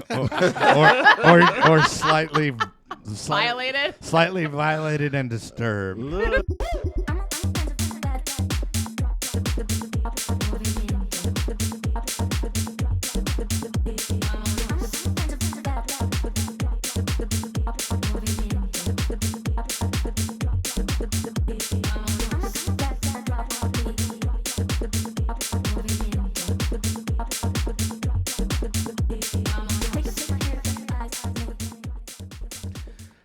or slightly Violated? slightly violated and disturbed.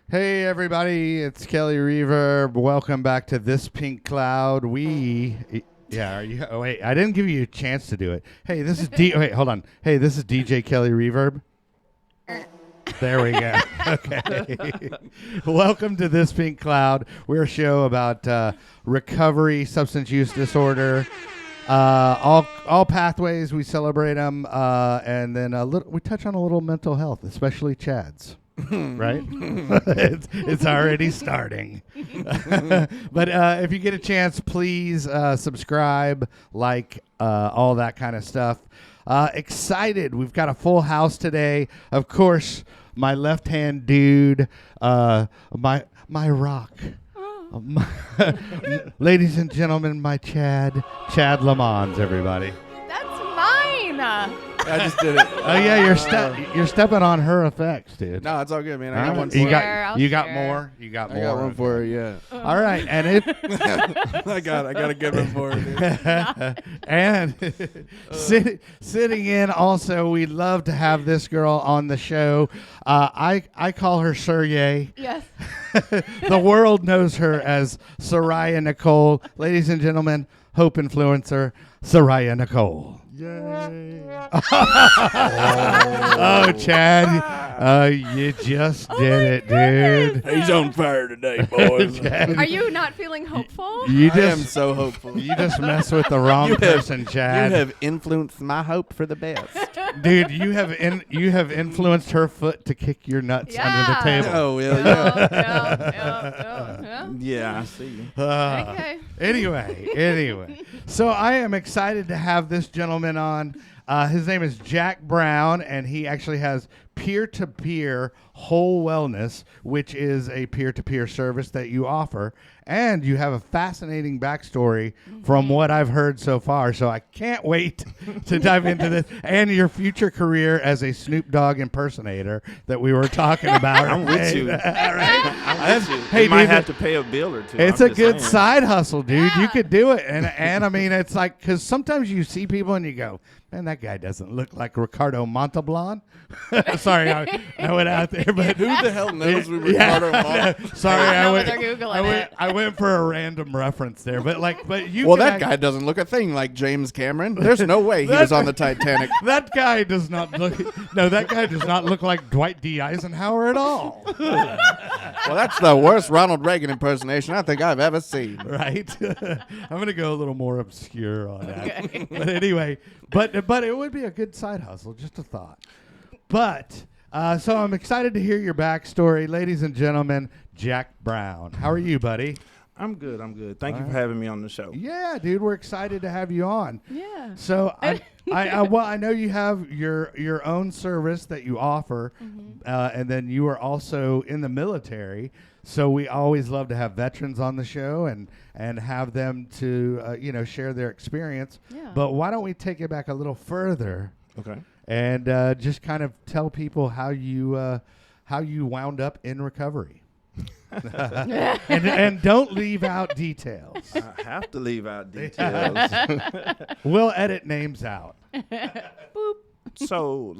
Hey everybody, it's Kelly Reverb. Welcome back to This Pink Cloud. Are you? Oh wait, I didn't give you a chance to do it. Hey, this is wait, hold on. Hey, this is DJ Kelly Reverb. There we go. Okay. Welcome to This Pink Cloud. We're a show about recovery, substance use disorder, all pathways. We celebrate them, and then we touch on a little mental health, especially Chad's. Right? it's already starting. But if you get a chance, please subscribe, like, all that kind of stuff. Excited. We've got a full house today. Of course, my left-hand dude, my rock. Ladies and gentlemen, my Chad Lamons, everybody. That's mine. I just did it. Oh yeah, you're stepping on her effects, dude. No, it's all good, man. I got one for you. her. You got more. You got more. I got one for her. Yeah. All right, and it. I got a good one for her. Dude. And sitting in also, we love to have this girl on the show. I call her Surye. Yes. The world knows her as Soraya Nicole. Ladies and gentlemen, Hope influencer Soraya Nicole. Yay. Oh, Chad, you just did it, dude. He's on fire today, boys. Are you not feeling hopeful? I am so hopeful. You just mess with the wrong person, Chad. You have influenced my hope for the best. Dude, you have influenced her foot to kick your nuts under the table. Oh, well, Yeah. Yeah, I see you. Okay. Anyway. So I am excited to have this gentleman on. His name is Jack Brown, and he actually has Peer2Peer Whole Wellness, which is a peer-to-peer service that you offer. And you have a fascinating backstory from what I've heard so far. So I can't wait to dive into this. And your future career as a Snoop Dogg impersonator that we were talking about. I'm with you. Right? I'm with you. Hey, You might dude, have to pay a bill or two. It's I'm a just good saying. side hustle, dude. Yeah. You could do it. And I mean, it's like, because sometimes you see people and you go, man, that guy doesn't look like Ricardo Montalban. Sorry, I went out there, but Who the hell knows who Ricardo Montalban? sorry, I I know went. they're Googling it. I went for a random reference there, but you. Well, can that guy doesn't look a thing like James Cameron. There's no way he was on the Titanic. That guy does not look. No, that guy does not look like Dwight D. Eisenhower at all. Well, that's the worst Ronald Reagan impersonation I think I've ever seen. Right? I'm gonna go a little more obscure on that. Okay. But anyway, but it would be a good side hustle. Just a thought. But so I'm excited to hear your backstory, ladies and gentlemen. Jack Brown, how are you, buddy? I'm good. Thank you for having me on the show. Yeah, dude, we're excited to have you on. Yeah. So I know you have your own service that you offer, and then you are also in the military. So we always love to have veterans on the show and have them to share their experience. Yeah. But why don't we take it back a little further? Okay. And just kind of tell people how you wound up in recovery. and don't leave out details. I have to leave out details. We'll edit names out. Boop. So,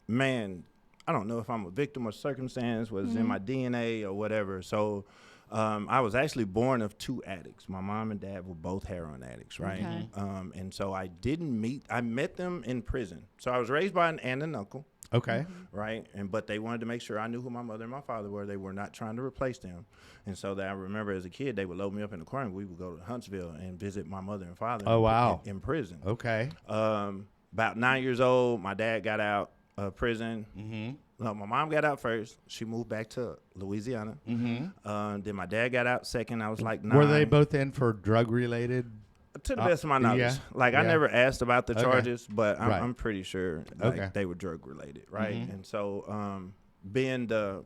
man, I don't know if I'm a victim of circumstance, was in my DNA or whatever. So, I was actually born of two addicts. My mom and dad were both heroin addicts, right? Okay. And so I met them in prison. So I was raised by an aunt and uncle. Okay. Right. But they wanted to make sure I knew who my mother and my father were. They were not trying to replace them. And so that I remember as a kid, they would load me up in the car and we would go to Huntsville and visit my mother and father. Oh, wow. In prison. Okay. About 9 years old, my dad got out of prison. Mm-hmm. No, my mom got out first. She moved back to Louisiana. Mm-hmm. Then my dad got out second. I was like 9. Were they both in for drug-related? To the best of my knowledge, yeah, like I yeah. never asked about the Okay. charges, but Right. I'm pretty sure like Okay. they were drug related, right? Mhm. And so, being the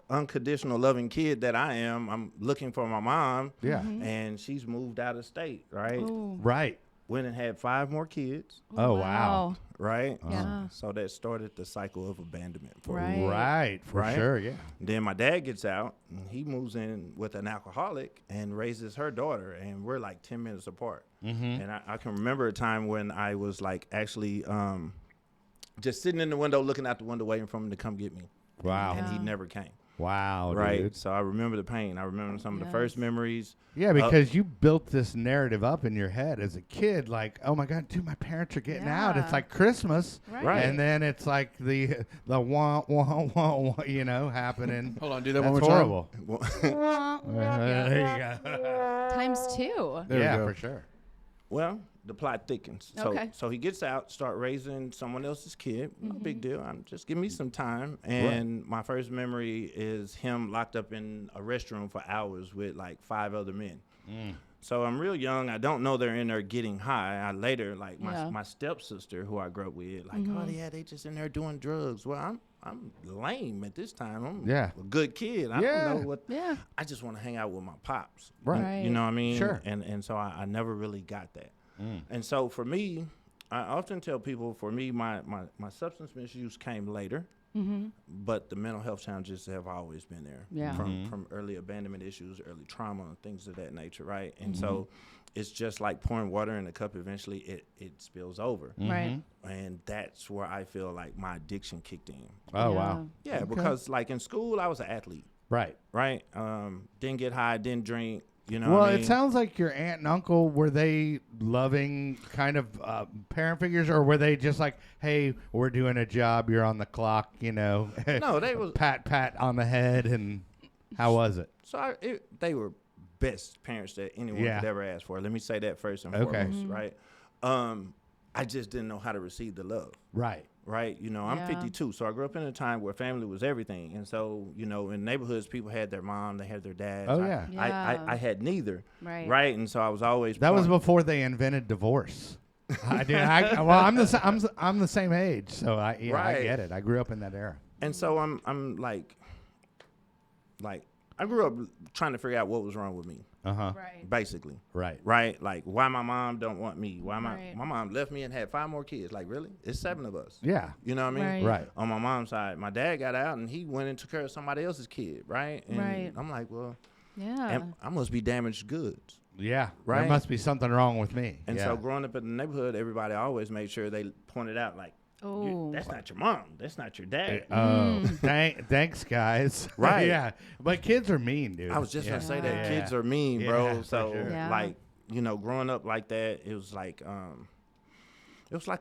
unconditional loving kid that I am, I'm looking for my mom, Yeah. and she's moved out of state, right? Ooh. Right. Went and had 5 more kids, Oh, wow. right? Yeah. So that started the cycle of abandonment for Right. me. Right. For Right? sure. Yeah. Then my dad gets out, and he moves in with an alcoholic and raises her daughter, and we're like 10 minutes apart. Mm-hmm. And I can remember a time when I was like actually just sitting in the window, looking out the window, waiting for him to come get me. Wow. And he Wow. never came. Wow, Right. dude. So I remember the pain. I remember some of the Yes. first memories. Yeah, because you built this narrative up in your head as a kid, like, oh my God, dude, my parents are getting out. It's Yeah. like Christmas, Right. and then it's like the wah wah wah, wah happening. Hold on, do that That's one more time. horrible. Well, There you go. Times 2. There we yeah, go. for sure. well, the plot thickens. So, Okay. so he gets out, start raising someone else's kid. No Mm-hmm. big deal. I'm just give me some time. And my first memory is him locked up in a restroom for hours with like 5 other men. So I'm real young. I don't know they're in there getting high. I later, like Yeah. my stepsister who I grew up with, like, oh yeah, they just in there doing drugs. Well, I'm lame at this time. I'm Yeah. a good kid. I Yeah. don't know what. Yeah. I just want to hang out with my pops. Right. You know what I mean? Sure. And so I never really got that. And so for me, I often tell people, for me, my substance misuse came later. But the mental health challenges have always been there. Yeah. From early abandonment issues, early trauma, things of that nature, right? And so it's just like pouring water in a cup. Eventually, it spills over, Right. and that's where I feel like my addiction kicked in. Oh, wow. Yeah, because like in school, I was an athlete, Right. right? Didn't get high, didn't drink. You know Well, what I mean? it sounds like your aunt and uncle, were they loving kind of parent figures, or were they just like, hey, we're doing a job, you're on the clock, you know? No, they was pat on the head, and how was it? so they were best parents that anyone Yeah. could ever ask for. Let me say that first and Okay. foremost, right? I just didn't know how to receive the love. Right. Right, you know, I'm Yeah. 52, so I grew up in a time where family was everything, and so you know, in neighborhoods, people had their mom, they had their dad. Oh, yeah. I had neither. Right. Right, and so I was always That was point- before they invented divorce. I'm the same age, so I Right. get it. I grew up in that era. and so I'm like I grew up trying to figure out what was wrong with me, Right. basically. Right. Right, like why my mom don't want me, why Right. my mom left me and had 5 more kids. Like really, it's 7 of us. Yeah. You know what I mean? Right. Right. On my mom's side, my dad got out and he went and took care of somebody else's kid. Right. And Right. I'm like, well, Yeah. I must be damaged goods. Yeah. There Right. must be something wrong with me. And yeah. so growing up in the neighborhood, everybody always made sure they pointed out like, Oh. that's not your mom, that's not your dad. Oh, thanks, guys. Right. Yeah. But kids are mean, dude. I was just gonna say Yeah. that kids are mean, Yeah, bro. for So sure. Yeah. like, you know, growing up like that, it was like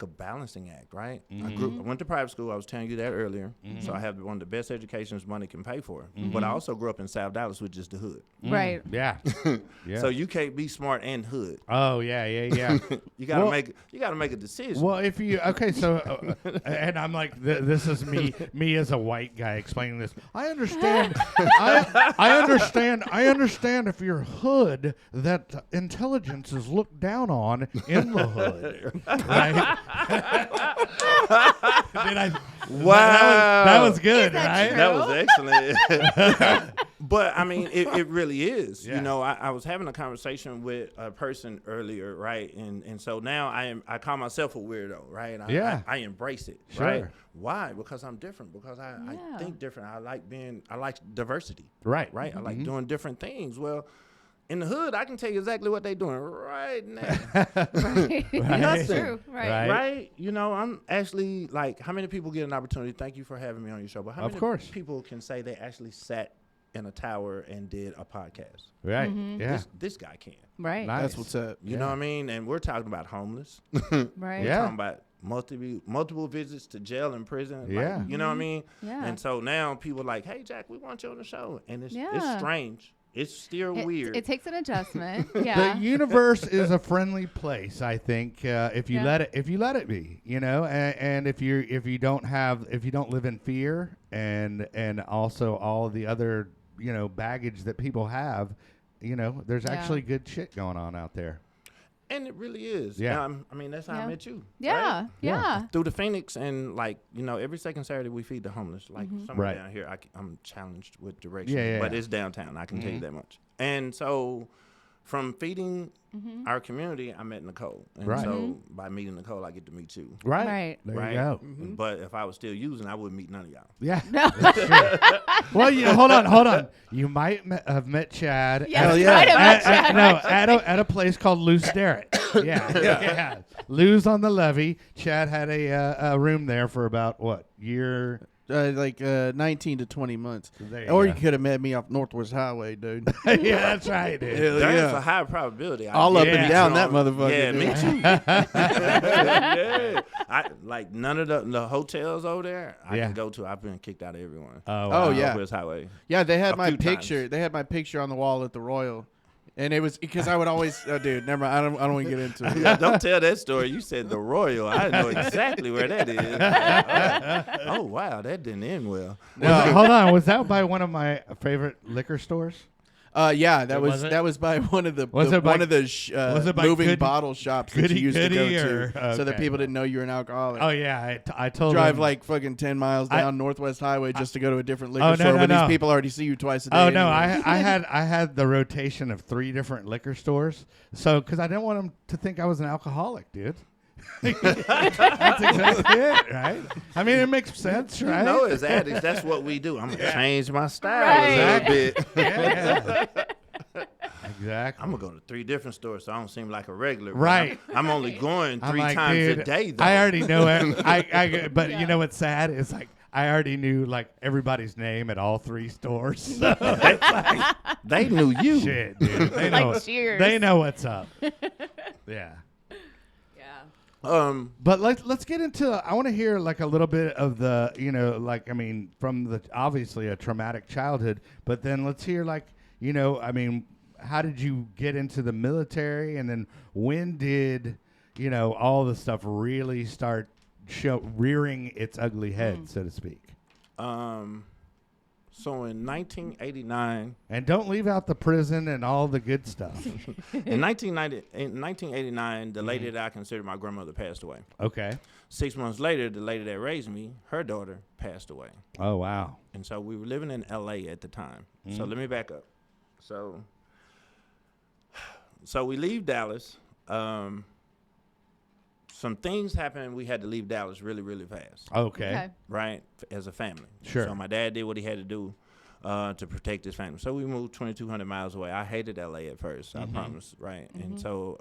a balancing act, right? I went to private school. I was telling you that earlier. So I have one of the best educations money can pay for. But I also grew up in South Dallas, which is the hood. Right. Yeah. Yeah. So you can't be smart and hood. Oh yeah. You gotta Well- make a decision. Well, if you so, and I'm like, this is me as a white guy explaining this. I understand. I understand if you're hood that intelligence is looked down on in the hood, right? Did I? Wow. that was good, Is that right? true? That was excellent. But I mean, it really is. Yeah. You know, I was having a conversation with a person earlier, right? And so now I call myself a weirdo, right? Yeah. I embrace it, Sure. right? Why? Because I'm different. Because I Yeah. think different. I like diversity, Right. right? I like doing different things. Well, in the hood, I can tell you exactly what they're doing right now. Right. That's Nothing. true. Right. Right. Right? You know, I'm actually like, how many people get an opportunity? Thank you for having me on your show. But how Of many course. people can say they actually sat in a tower and did a podcast? Right. Yeah. This guy can. Right. Nice. That's what's up. You know what I mean? And we're talking about homeless. Right. Yeah. Talking about multiple visits to jail and prison. Like, Yeah. you know what I mean? Yeah. And so now people are like, hey, Jack, we want you on the show. And it's Yeah. strange. It's still It, weird. it takes an adjustment. Yeah. The universe is a friendly place, I think, if you Yeah. let it be, you know, and if you don't live in fear and also all of the other, baggage that people have, there's Yeah. actually good shit going on out there. And it really is. Yeah. I mean, that's how Yeah. I met you. Yeah. right? Yeah. Through the Phoenix, and like, every second Saturday we feed the homeless. Like somewhere Right. down here, I'm challenged with direction. Yeah, But yeah. it's downtown. I can tell you that much. And so, from feeding our community, I met Nicole. And Right. so by meeting Nicole, I get to meet you. Right. Right. There right. you go. But if I was still using, I wouldn't meet none of y'all. Yeah. That's true. Well, hold on. You might have met Chad. Yes, Hell you yeah. might have met Chad, No, actually. at a place called Lou's Derrick. Yeah. Lou's on the levee. Chad had a room there for about what year? 19 to 20 months. There you Or go. you could have met me off Northwest Highway, dude. Yeah, that's right, dude. Hell There's yeah. a high probability. All up Yeah. and down that motherfucker. Yeah, dude. me too. Yeah. I like none of the hotels over there I Yeah. can go to. I've been kicked out of everyone. Oh, Oh, wow. yeah. Northwest Highway. Yeah, they had A my few picture. times. They had my picture on the wall at the Royal. And it was because I would always, dude, never mind. I don't want to get into it. Yeah, don't tell that story. You said the Royal. I know exactly where that is. Oh wow, that didn't end well. Hold on. Was that by one of my favorite liquor stores? Yeah, that Was it? was by one of the, Was it by- one of the was it by moving Goody- bottle shops that Goody you used to go Goody to, or- so that okay. people didn't know you were an alcoholic. Oh yeah, I told Drive him. like fucking 10 miles I- down Northwest Highway just to go to a different liquor Oh, no, store no, when no. these people already see you twice a day. Oh no, anyway. I had the rotation of 3 different liquor stores. So because I didn't want them to think I was an alcoholic, dude. That's exactly it, right? I mean, it makes sense, right? You know, as addicts, that's what we do. I'm gonna change my style Right. a little bit. Yeah. Exactly. I'm gonna go to 3 different stores, so I don't seem like a regular. but Right. I'm only going I'm 3 like, times dude, a day. Though. I already know it. But Yeah. you know what's sad? It's like I already knew like everybody's name at all 3 stores. So They knew you. shit, dude. They Like know. Cheers. They know what's up. Yeah. Yeah. But let's get into. I want to hear like a little bit of the, from the obviously a traumatic childhood, but then let's hear how did you get into the military, and then when did all the stuff really start rearing its ugly head, so to speak? So in 1989, And don't leave out the prison and all the good stuff. in 1989, the lady that I considered my grandmother passed away. Okay. 6 months later, the lady that raised me, her daughter passed away. Oh wow. And so we were living in LA at the time. So let me back up. So we leave Dallas. Some things happened. We had to leave Dallas really, really fast, Okay. right? As a family. Sure. So my dad did what he had to do to protect his family. So we moved 2,200 miles away. I hated LA at first, I promise, right? And so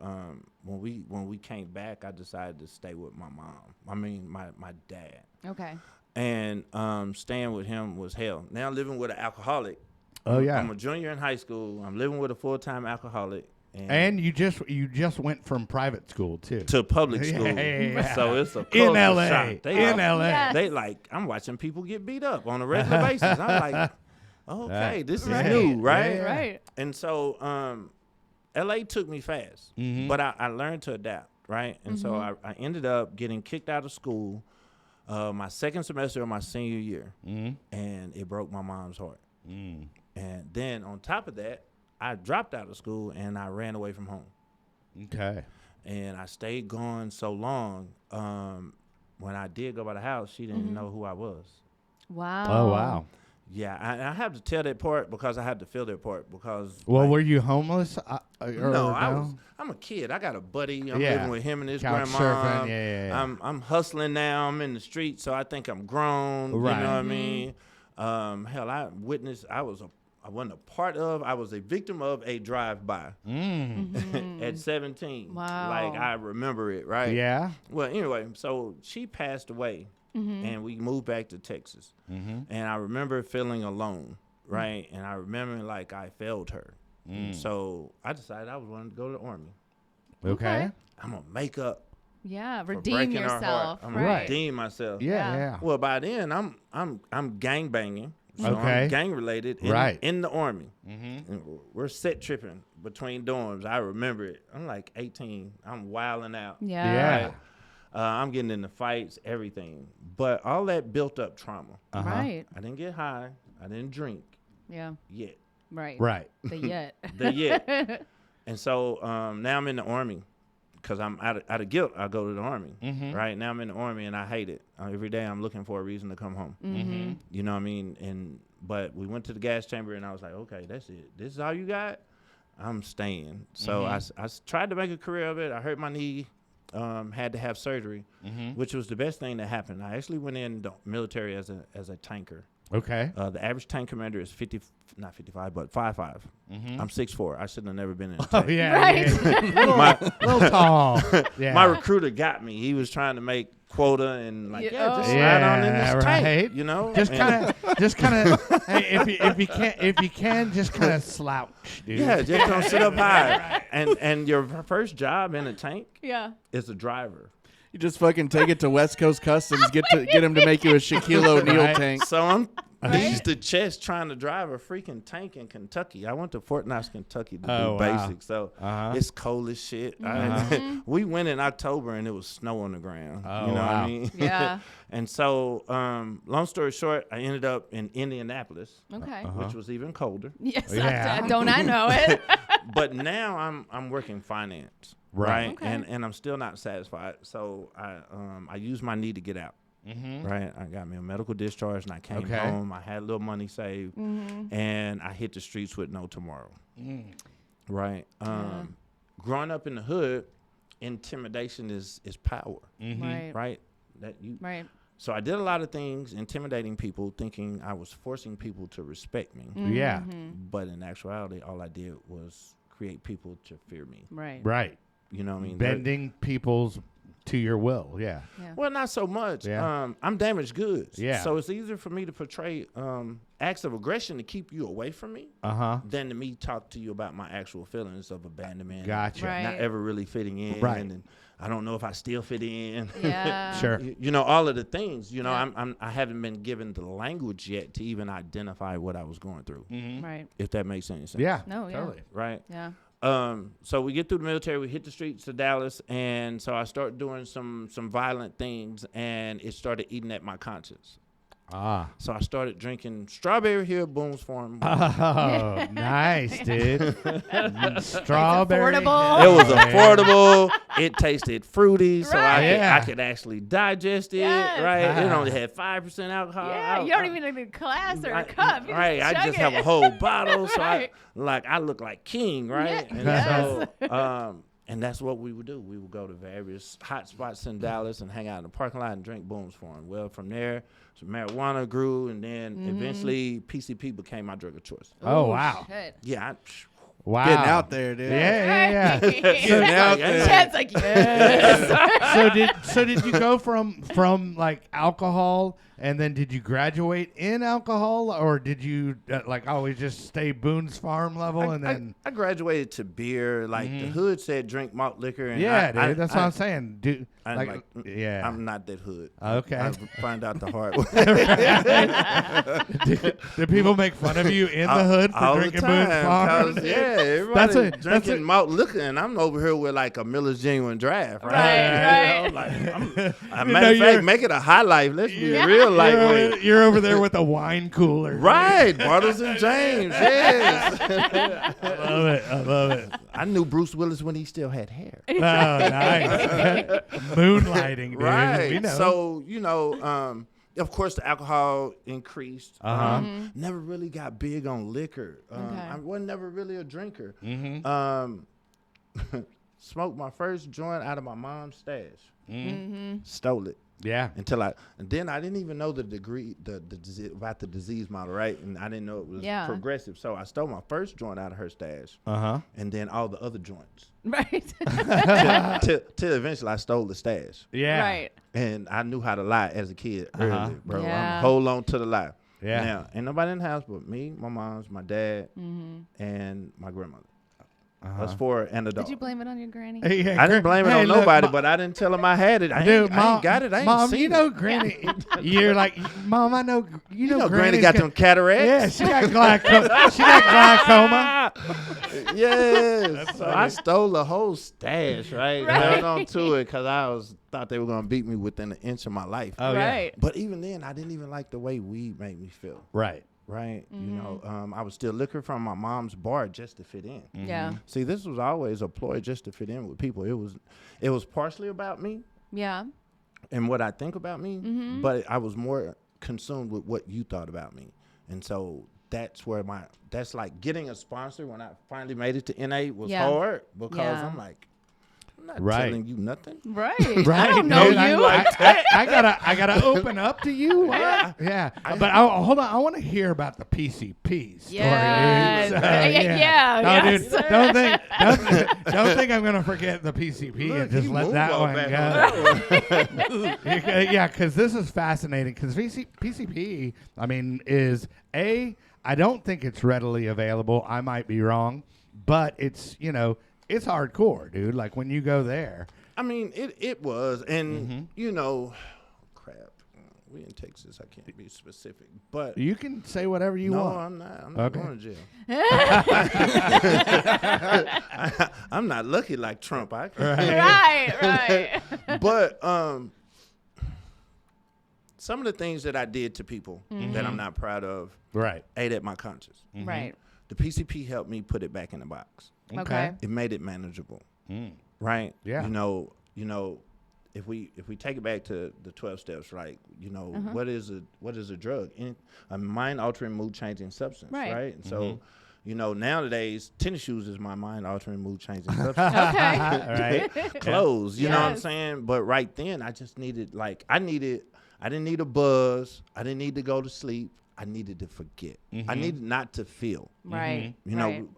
when we came back, I decided to stay with my mom. I mean, my dad. Okay. And staying with him was hell. Now living with an alcoholic. Oh yeah. I'm a junior in high school. I'm living with a full-time alcoholic. And you just went from private school too. To public school. Yeah. So it's a In culture LA. shock. In LA. Yes. They like, I'm watching people get beat up on a regular basis. I'm like, okay, this is Right. new, right? Yeah. Right. And so LA took me fast, but I learned to adapt, right? And so I ended up getting kicked out of school my second semester of my senior year, and it broke my mom's heart. And then on top of that, I dropped out of school and I ran away from home. Okay. And I stayed gone so long. When I did go by the house, she didn't know who I was. Wow. Oh wow. Yeah, I have to tell that part because I had to feel that part because. Well, like, were you homeless? no, I'm a kid. I got a buddy. I'm Yeah. living with him and his Couch grandma. surfing, yeah. I'm hustling now. I'm in the street, so I think I'm grown. Right. You know what I mean? Hell, I witnessed. I wasn't a part of. I was a victim of a drive-by at 17. Wow. Like I remember it, right? Yeah. Well, anyway, so she passed away, and we moved back to Texas. And I remember feeling alone, right? And I remember like I failed her. And so I decided I was going to go to the Army. Okay. I'm gonna make up Yeah. for Redeem breaking her heart. yourself. I'm Right. gonna redeem myself. Yeah. Yeah. Yeah. Well, by then I'm gang banging. So Okay. I'm gang related Right. in the Army. And we're set tripping between dorms. I remember it. I'm like 18. I'm wilding out. Yeah. Yeah. Right? I'm getting into fights, everything. But all that built up trauma. Right. I didn't get high. I didn't drink Yeah. yet. Right. Right. The yet. The yet. And so now I'm in the Army. because I'm out of guilt, I go to the Army. Mhm. Right now I'm in the Army and I hate it. Every day I'm looking for a reason to come home. Mm-hmm. You know what I mean? But we went to the gas chamber and I was like, okay, that's it. This is all you got? I'm staying. So I tried to make a career of it. I hurt my knee, had to have surgery, which was the best thing that happened. I actually went in the military as a tanker. Okay. The average tank commander is not 55, but 5'5". I'm 6'4". I should have never been in a Oh tank. yeah. Right. Yeah. Little tall. Yeah. My recruiter got me. He was trying to make quota and like, Yeah, just oh. ride on in this right. tank, you know? Just And- kind of. Hey, if you can, just kind of slouch, dude. yeah, just don't sit up high. And your first job in a tank Yeah. is a driver. You just fucking take it to West Coast Customs, get him to make you a Shaquille O'Neal Right. tank. So I'm Right. east to chest trying to drive a freaking tank in Kentucky. I went to Fort Knox, Kentucky to Oh, do wow. basics. So Uh-huh. it's cold as shit. We went in October and it was snow on the ground. Oh, you know what wow. I mean? Yeah. And so, long story short, I ended up in Indianapolis, Okay. which was even colder. Yes. Yeah. Don't I know it? But now I'm working finance, Right. right? Okay. And I'm still not satisfied. So I use my knee to get out. Right, I got me a medical discharge, and I came Okay. home. I had a little money saved, and I hit the streets with no tomorrow. Right, growing up in the hood, intimidation is power. Right. Right, that you. Right. So I did a lot of things, intimidating people, thinking I was forcing people to respect me. Yeah. But in actuality, all I did was create people to fear me. Right. Right. You know what I mean? Bending people's to your will. Yeah. Yeah. Well, not so much. Yeah. I'm damaged goods. Yeah. So it's easier for me to portray acts of aggression to keep you away from me than to me talk to you about my actual feelings of abandonment. Gotcha. Right. Not ever really fitting in. Right. And I don't know if I still fit in. Yeah. Sure. You know, all of the things. You know, Yeah. I haven't been given the language yet to even identify what I was going through. Right. If that makes any sense. Yeah. No, yeah. Totally. Right. Yeah. So we get through the military, we hit the streets of Dallas, and so I start doing some violent things, and it started eating at my conscience. Ah. So I started drinking Strawberry Hill Boone's Farm. Oh, nice, dude. Strawberry. affordable. It was affordable. It tasted fruity, so Right. Yeah. I could actually digest it. Yes. Right, it Ah. only had 5% alcohol. Yeah. You don't even need a glass or a cup. You Right, I chug just have it. a whole bottle, so Right. I look like king, right? Yeah. And Yes. so, and that's what we would do. We would go to various hot spots in Dallas and hang out in the parking lot and drink Boone's Farm. Well, from there, some marijuana grew, and then eventually PCP became my drug of choice. Oh, Ooh, wow. Shit. Yeah, Wow. Getting out there, dude. Yeah. Right. Getting out there. Chad's like, yes. So did you go from like alcohol, and then did you graduate in alcohol, or did you like always just stay Boone's Farm level and then? I graduated to beer. Like the hood said, drink malt liquor. And Yeah, I, dude. That's what I'm saying. Dude, I'm like, yeah. I'm not that hood. Okay. I find out the hard way. Did people make fun of you in the hood all for the drinking time, Boone's Farm? 'cause, yeah, everybody That's drinking malt liquor, and I'm over here with like a Miller's Genuine Draft, right? Right, You know, like, a You matter know, of you're- fact, make it a high life. Let's be Yeah. real lightweight. You're over there with a wine cooler. Right, Bartles and James, yes. I love it. I love it. I knew Bruce Willis when he still had hair. Oh, nice. Moonlighting, dude. Right. We know. So, of course, the alcohol increased. Uh-huh. Never really got big on liquor. Okay. I was never really a drinker. Mm-hmm. Smoked my first joint out of my mom's stash. Mm-hmm. Stole it. Yeah. And then I didn't even know the disease, about the disease model, right? And I didn't know it was Yeah. progressive. So I stole my first joint out of her stash, Uh-huh. and then all the other joints. Right. Till eventually I stole the stash. Yeah. Right. And I knew how to lie as a kid early, bro. Yeah. I'm hold on to the lie. Yeah. Now, ain't nobody in the house but me, my mom's, my dad, Mm-hmm. and my grandmother. Uh-huh. Us four and a dog. Did you blame it on your granny? Hey, I didn't blame it hey, on look, nobody, Ma- but I didn't tell him I had it. I Dude, ain't got it. I ain't Mom, seen you know, it. Granny, you're like, Mom, I know, You know, Granny Granny's got them cataracts. Yeah, she got glaucoma. She got glaucoma. Yes. So I stole the whole stash, right? Right. Held on to it because I was thought they were gonna beat me within an inch of my life. Oh right. But even then, I didn't even like the way weed made me feel. Right. Right. You know, I was still liquor from my mom's bar just to fit in. Yeah. See, this was always a ploy just to fit in with people. It was partially about me Yeah. and what I think about me, but I was more consumed with what you thought about me. And so that's where that's like getting a sponsor when I finally made it to NA was hard because I'm like, I'm not telling you nothing. Right. Right. I don't know dude, you. I gotta open up to you. What? Yeah. But hold on. I want to hear about the PCP story. Yes. dude. So, Yeah. No, Yes. dude. Don't think I'm gonna forget the PCP and just you let move that all one back go. Yeah, because this is fascinating. Because PCP, I mean, I don't think it's readily available. I might be wrong, but it's it's hardcore, dude. Like when you go there. I mean, it was, and crap. We in Texas. I can't be specific, but You can say whatever you no, want. I'm not. I'm not Okay. going to jail. I'm not lucky like Trump. I Right. But some of the things that I did to people that I'm not proud of Right. ate at my conscience. Right. The PCP helped me put it back in the box. Okay. It made it manageable, Mm. right? Yeah. If we take it back to the 12 steps, right? What is a drug? A mind altering, mood changing substance, right? And so, nowadays tennis shoes is my mind altering, mood changing substance. Right. Clothes, you know what I'm Yes. saying? But right then, I just needed I didn't need a buzz. I didn't need to go to sleep. I needed to forget. I needed not to feel. Right.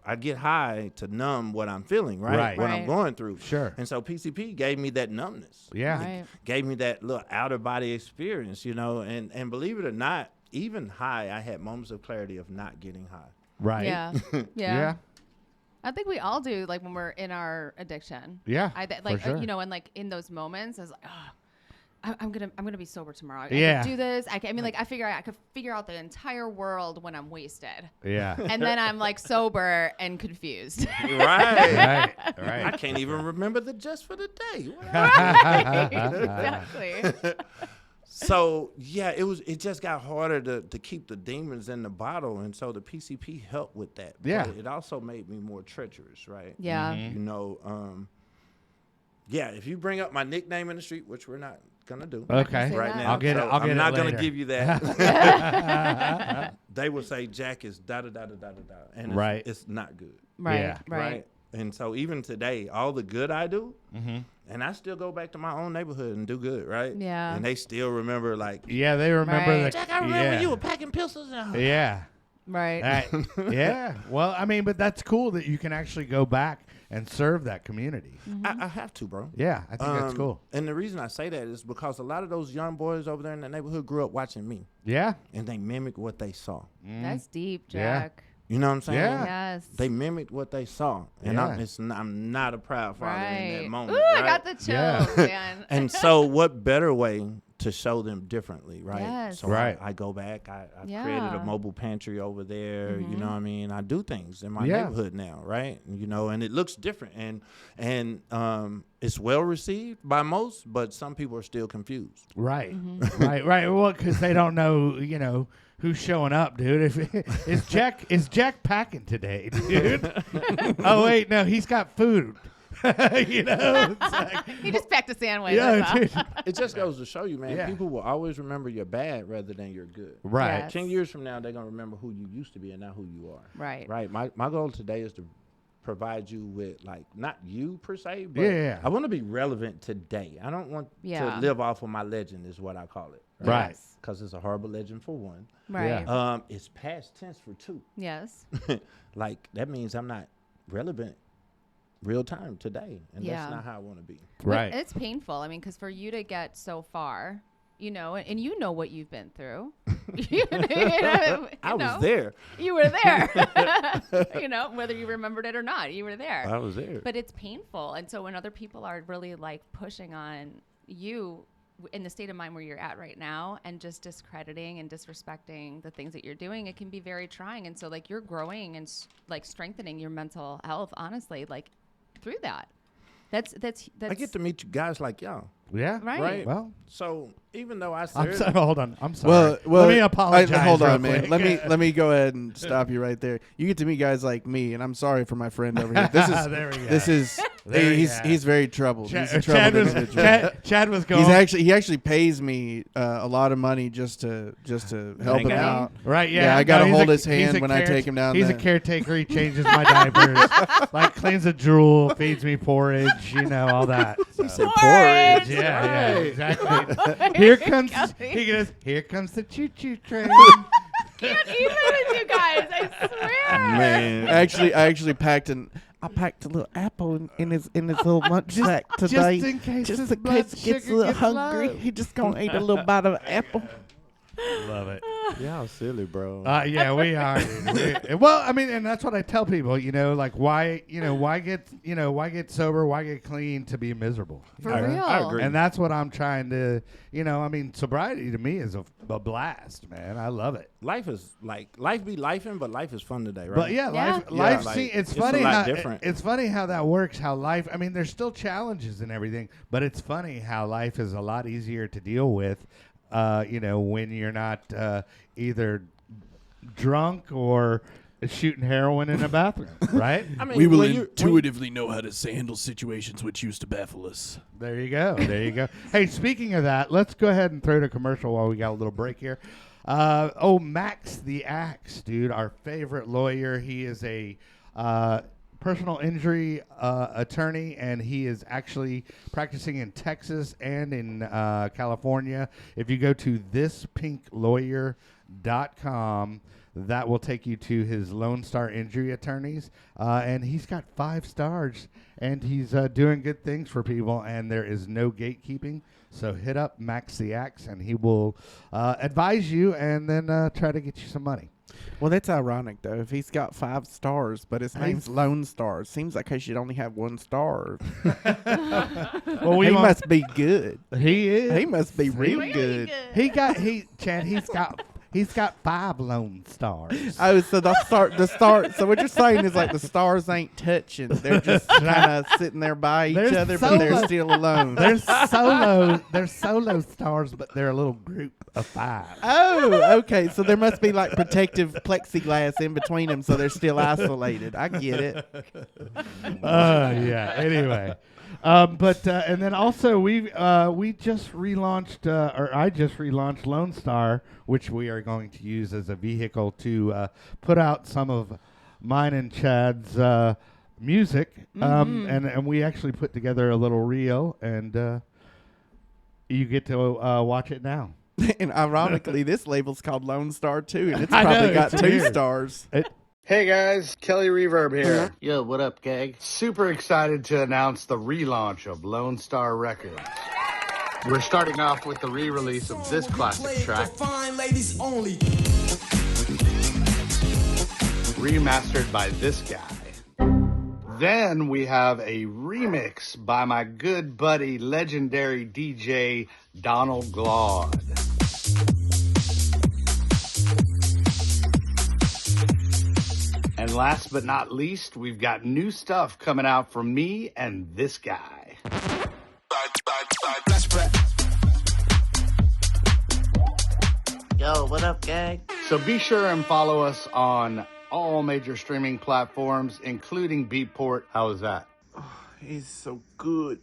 I get high to numb what I'm feeling, right? Right. What I'm Right. going through. Sure. And so PCP gave me that numbness. Yeah. Right. Gave me that little outer body experience, and believe it or not, even high, I had moments of clarity of not getting high. Right. Yeah. Yeah. Yeah. I think we all do, like when we're in our addiction. Yeah, Like for sure. and like in those moments, I was like, oh, I'm gonna be sober tomorrow. I Yeah. can do this. I mean, like I could figure out the entire world when I'm wasted, Yeah. and then I'm like sober and confused. Right. Right. I Right. can't even remember the just for the day. Exactly. So yeah, it just got harder to keep the demons in the bottle, and so the PCP helped with that. Yeah. But it also made me more treacherous, right? Yeah. If you bring up my nickname in the street, which we're not gonna do Okay. Say right that. now, I'll get it. so I'll get I'm it not later. gonna give you that. They will say Jack is da da da da da da da, and Right. it's not good. Right. Yeah. Right. And so even today, all the good I do, and I still go back to my own neighborhood and do good, right? Yeah. And they still remember, like, Yeah, they remember Right. the. Jack, I remember yeah. you were packing pistols. Yeah. Right. Right. Yeah. Well, I mean, but that's cool that you can actually go back and serve that community. I have to, bro. Yeah, I think that's cool. And the reason I say that is because a lot of those young boys over there in the neighborhood grew up watching me, Yeah. and they mimicked what they saw. That's deep, Yeah. Jack. You know what I'm saying? Yeah. Yes. They mimicked what they saw, and Yeah. I'm not a proud father in that moment. Ooh, I right? got the chills, Yeah. man. And so, what better way to show them differently, right? Yes. So Right. I go back. I Yeah. created a mobile pantry over there. You know what I mean? I do things in my Yeah. neighborhood now, right? And it looks different, and it's well received by most, but some people are still confused. Right. Right. Well, because they don't know, who's showing up, dude. Is Jack packing today, dude? Oh wait, no, he's got food. It's like, He just packed a sandwich. yeah, that's all. dude. It just goes to show you, man. Yeah. People will always remember your bad rather than your good. Right. Yes. 10 years from now, they're gonna remember who you used to be and not who you are. Right. Right. My goal today is to provide you with, like, not you per se, but Yeah. I want to be relevant today. I don't want Yeah. to live off of my legend, is what I call it. Right. Yes. Because it's a horrible legend for one. Right. Yeah. It's past tense for two. Yes. Like, that means I'm not relevant real time today, and Yeah. that's not how I want to be. Right. It's painful. I mean, because for you to get so far, and you know what you've been through. I was there. You were there. Whether you remembered it or not, you were there. I was there. But it's painful. And so when other people are really like pushing on you in the state of mind where you're at right now and just discrediting and disrespecting the things that you're doing, it can be very trying. And so like you're growing and like strengthening your mental health, honestly, like through that. That's I get to meet you guys like y'all. Yeah. Right. Well, So even though I I'm said sorry. Hold on. I'm sorry. Well, let me apologize. hold on, real man. quick. Let me go ahead and stop you right there. You get to meet guys like me, and I'm sorry for my friend over here. This is There we go. this is There we go. he's very troubled. He's a Chad troubled was individual. Chad was going. He actually pays me a lot of money just to help him Okay. out. Right, yeah. Yeah, I gotta he's hold a- his hand he's a when I take him down He's there. a caretaker. He changes my diapers, like cleans the drool, feeds me porridge, all that. So. Porridge. Yeah, Right. exactly. Here comes he goes. Here comes the choo-choo train. Can't even with you guys. I swear. man, I actually packed I packed a little apple in his little lunch sack today. Just in case Just his in blood case he gets a sugar little gets hungry. low. He just gonna eat a little bite of apple. Love it. y'all silly, bro. Yeah, we are. Well, I mean, and that's what I tell people. Like why get sober? Why get clean to be miserable? For I real. agree. And that's what I'm trying to. I mean, sobriety to me is a blast, man. I love it. Life is life be lifing, but life is fun today, right? But yeah, Yeah. life. like, See, it's it's funny a lot how different. it's funny how that works. How life. I mean, there's still challenges and everything, but it's funny how life is a lot easier to deal with. When you're not either drunk or shooting heroin in a bathroom, right? I mean, We will when you- intuitively know how to handle situations which used to baffle us. There you go. There you go. Hey, speaking of that, let's go ahead and throw to commercial while we got a little break here. Max the Axe, dude, our favorite lawyer. He is a personal injury attorney, and he is actually practicing in Texas and in California. If you go to thispinklawyer.com, that will take you to his Lone Star Injury Attorneys, and he's got 5 stars, and he's doing good things for people, and there is no gatekeeping. So hit up Max the Axe, and he will advise you and then try to get you some money. Well, that's ironic though. If he's got 5 stars, but his name's Lone Star, seems like he should only have 1 star. Well, He must be good. He is. He must be real Really good. Chad. He's got 5 Lone Stars. Oh, so the star. So what you're saying is like the stars ain't touching; they're just kind of sitting there by each They're other, but they're solo. still alone. They're solo stars, but they're a little group of 5. Oh, okay. So there must be like protective plexiglass in between them, so they're still isolated. I get it. Yeah. Anyway, and then also we just relaunched, or I just relaunched Lone Star, which we are going to use as a vehicle to put out some of mine and Chad's music, and we actually put together a little reel, and you get to watch it now. And ironically, this label's called Lone Star too, and it's I know, probably got it's 2 weird. stars. Hey guys, Kelly Reverb here. Yo, what up, gang? Super excited to announce the relaunch of Lone Star Records. We're starting off with the re-release of this classic track, Fine ladies only. remastered by this guy. Then we have a remix by my good buddy, legendary DJ Donald Glaude. And last but not least, we've got new stuff coming out from me and this guy. Yo, what up, gang? So be sure and follow us on all major streaming platforms, including Beatport. How is that? He's so good.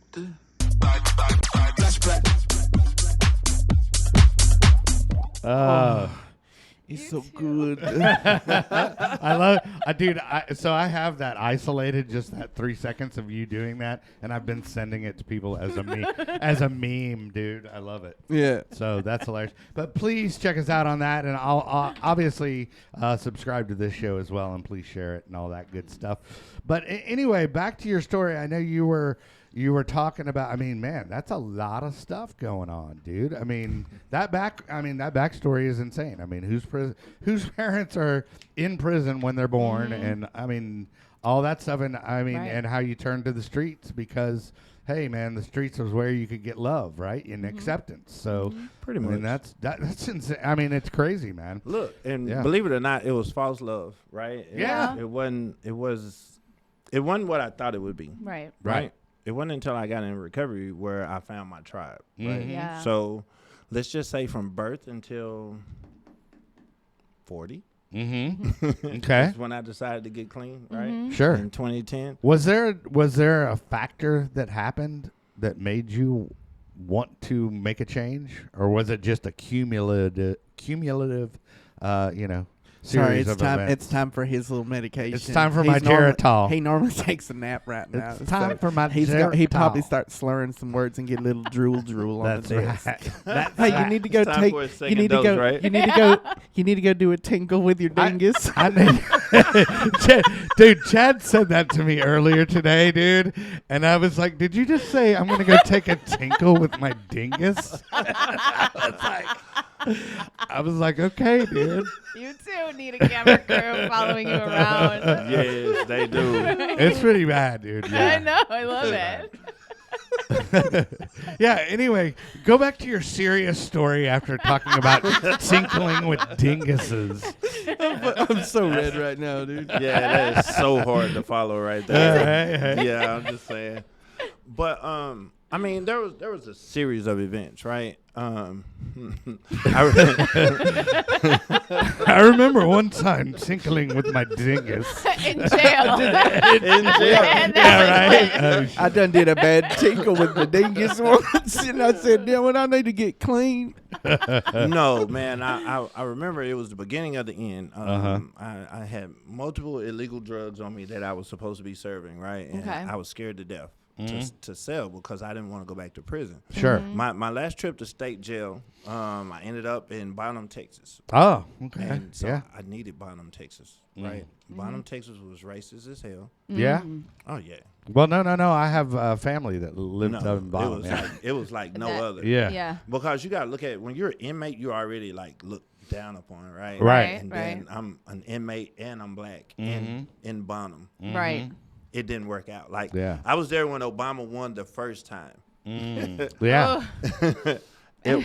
He's so good. I love, dude. So I have that isolated, just that 3 seconds of you doing that, and I've been sending it to people as a meme, dude. I love it. Yeah. So that's hilarious. But please check us out on that, and I'll obviously subscribe to this show as well, and please share it and all that good stuff. But anyway, back to your story. I know you were talking about. I mean, man, that's a lot of stuff going on, dude. I mean, that backstory is insane. I mean, whose parents are in prison when they're born, and I mean, all that stuff, and I mean, and how you turn to the streets because. Hey man, the streets was where you could get love, right, and acceptance. So Pretty I mean, much. that's insane. I mean, it's crazy, man. Look, and Yeah. believe it or not, it was false love, right? Yeah. It wasn't what I thought it would be. Right. Right. it wasn't until I got in recovery where I found my tribe. Right. Yeah. So let's just say from birth until 40. Okay. That's when I decided to get clean. Right. Sure. In 2010. Was there a factor that happened that made you want to make a change, or was it just a cumulative Sorry, series it's of time. events? It's time for his little medication. It's time for He's my Geritol. He normally takes a nap right now. It's time for my He Geritol. probably starts slurring some words and get a little drool on That's the desk. right. That's Hey, right. you need to go It's time take. for a You second need to dose, go. right? You need to go. You need to go do a tinkle with your dingus. Dude, Chad said that to me earlier today, dude, and I was like, "Did you just say I'm gonna go take a tinkle with my dingus?" I was like, "Okay, dude." You too need a camera crew following you around. Yes, they do. It's pretty bad, dude. I Yeah. know. I love it. Yeah. Anyway, go back to your serious story after talking about tinkling with dinguses. I'm so red right now, dude. Yeah, that is so hard to follow right there. Hey. Yeah, I'm just saying. But I mean, there was a series of events, right? I remember one time tinkling with my dingus. In jail. in jail. And Yeah, that was right. it. I done did a bad tinkle with the dingus once, and I said, "Damn it, I need to get clean." No, man, I remember it was the beginning of the end. Uh-huh. I had multiple illegal drugs on me that I was supposed to be serving, right? And Okay. I was scared to death to sell because I didn't want to go back to prison. Sure. My last trip to state jail, I ended up in Bonham, Texas. Oh, okay. And so Yeah. I needed Bonham, Texas, right? Bonham, Texas was racist as hell. Yeah. Oh, yeah. Well, no. I have a family that lived up in Bonham. It was like no That- other. Yeah. Yeah. Because you got to look at when you're an inmate, you already like look down upon, right? Right. And Right. then I'm an inmate and I'm black in Bonham. Right. It didn't work out. Like Yeah. I was there when Obama won the first time. Yeah. It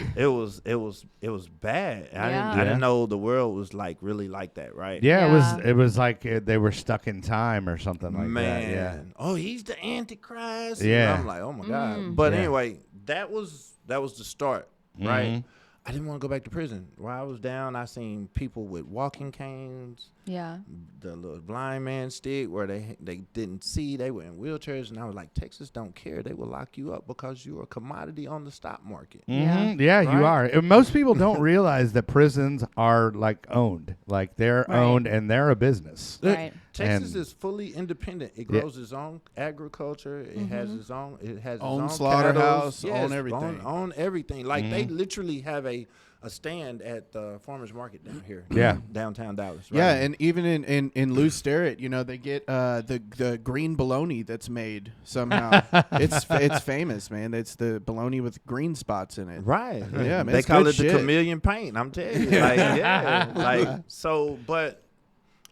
was bad. Yeah. I didn't know the world was like really like that, right? Yeah, Yeah. it was like they were stuck in time or something like Man, that. Yeah. oh, he's the Antichrist. Yeah. And I'm like, oh my God. But Yeah. anyway, that was the start, right? I didn't want to go back to prison. While I was down, I seen people with walking canes, Yeah. the little blind man stick where they didn't see. They were in wheelchairs, and I was like, Texas don't care. They will lock you up because you're a commodity on the stock market. Mhm. Yeah, you Right? are. And most people don't realize that prisons are like owned, like they're Right. owned and they're a business. Right. Texas And- is fully independent. It Yeah. grows its own agriculture. It has its own. It has Own its own slaughterhouse, cattle. Yes, own everything. Own everything. Like they literally have a stand at the farmers market down here. Yeah. Downtown Dallas. Yeah, right? and even in Lew Sterrett, they get the green bologna that's made somehow. it's famous, man. It's the bologna with green spots in it. right. Yeah, man, they it's call good it the shit. chameleon paint. I'm telling you. Like, yeah. Like so, but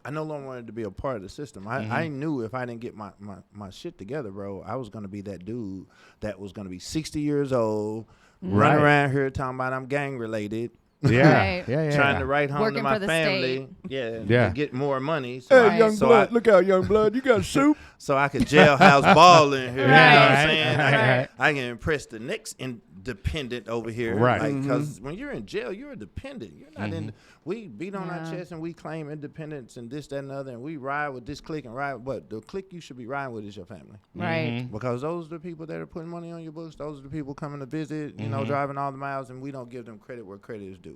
I no longer wanted to be a part of the system. I knew if I didn't get my shit together, bro, I was gonna be that dude that was gonna be 60 years old, running around here talking about I'm gang related. Yeah. Right. Yeah. Trying to write home Working to my for the family, Yeah. and get more money. So Hey, young look out, young blood, you got soup. so I could jailhouse ball in here. You know what Right. I'm saying? Right. I can impress the next independent over here, Right. Because when you're in jail, you're a dependent. You're not in. We beat on our Yeah. chest and we claim independence and this, that, and the other, and we ride with this clique and ride. But the clique you should be riding with is your family. Right. Because those are the people that are putting money on your books. Those are the people coming to visit, you know, driving all the miles, and we don't give them credit where credit is due.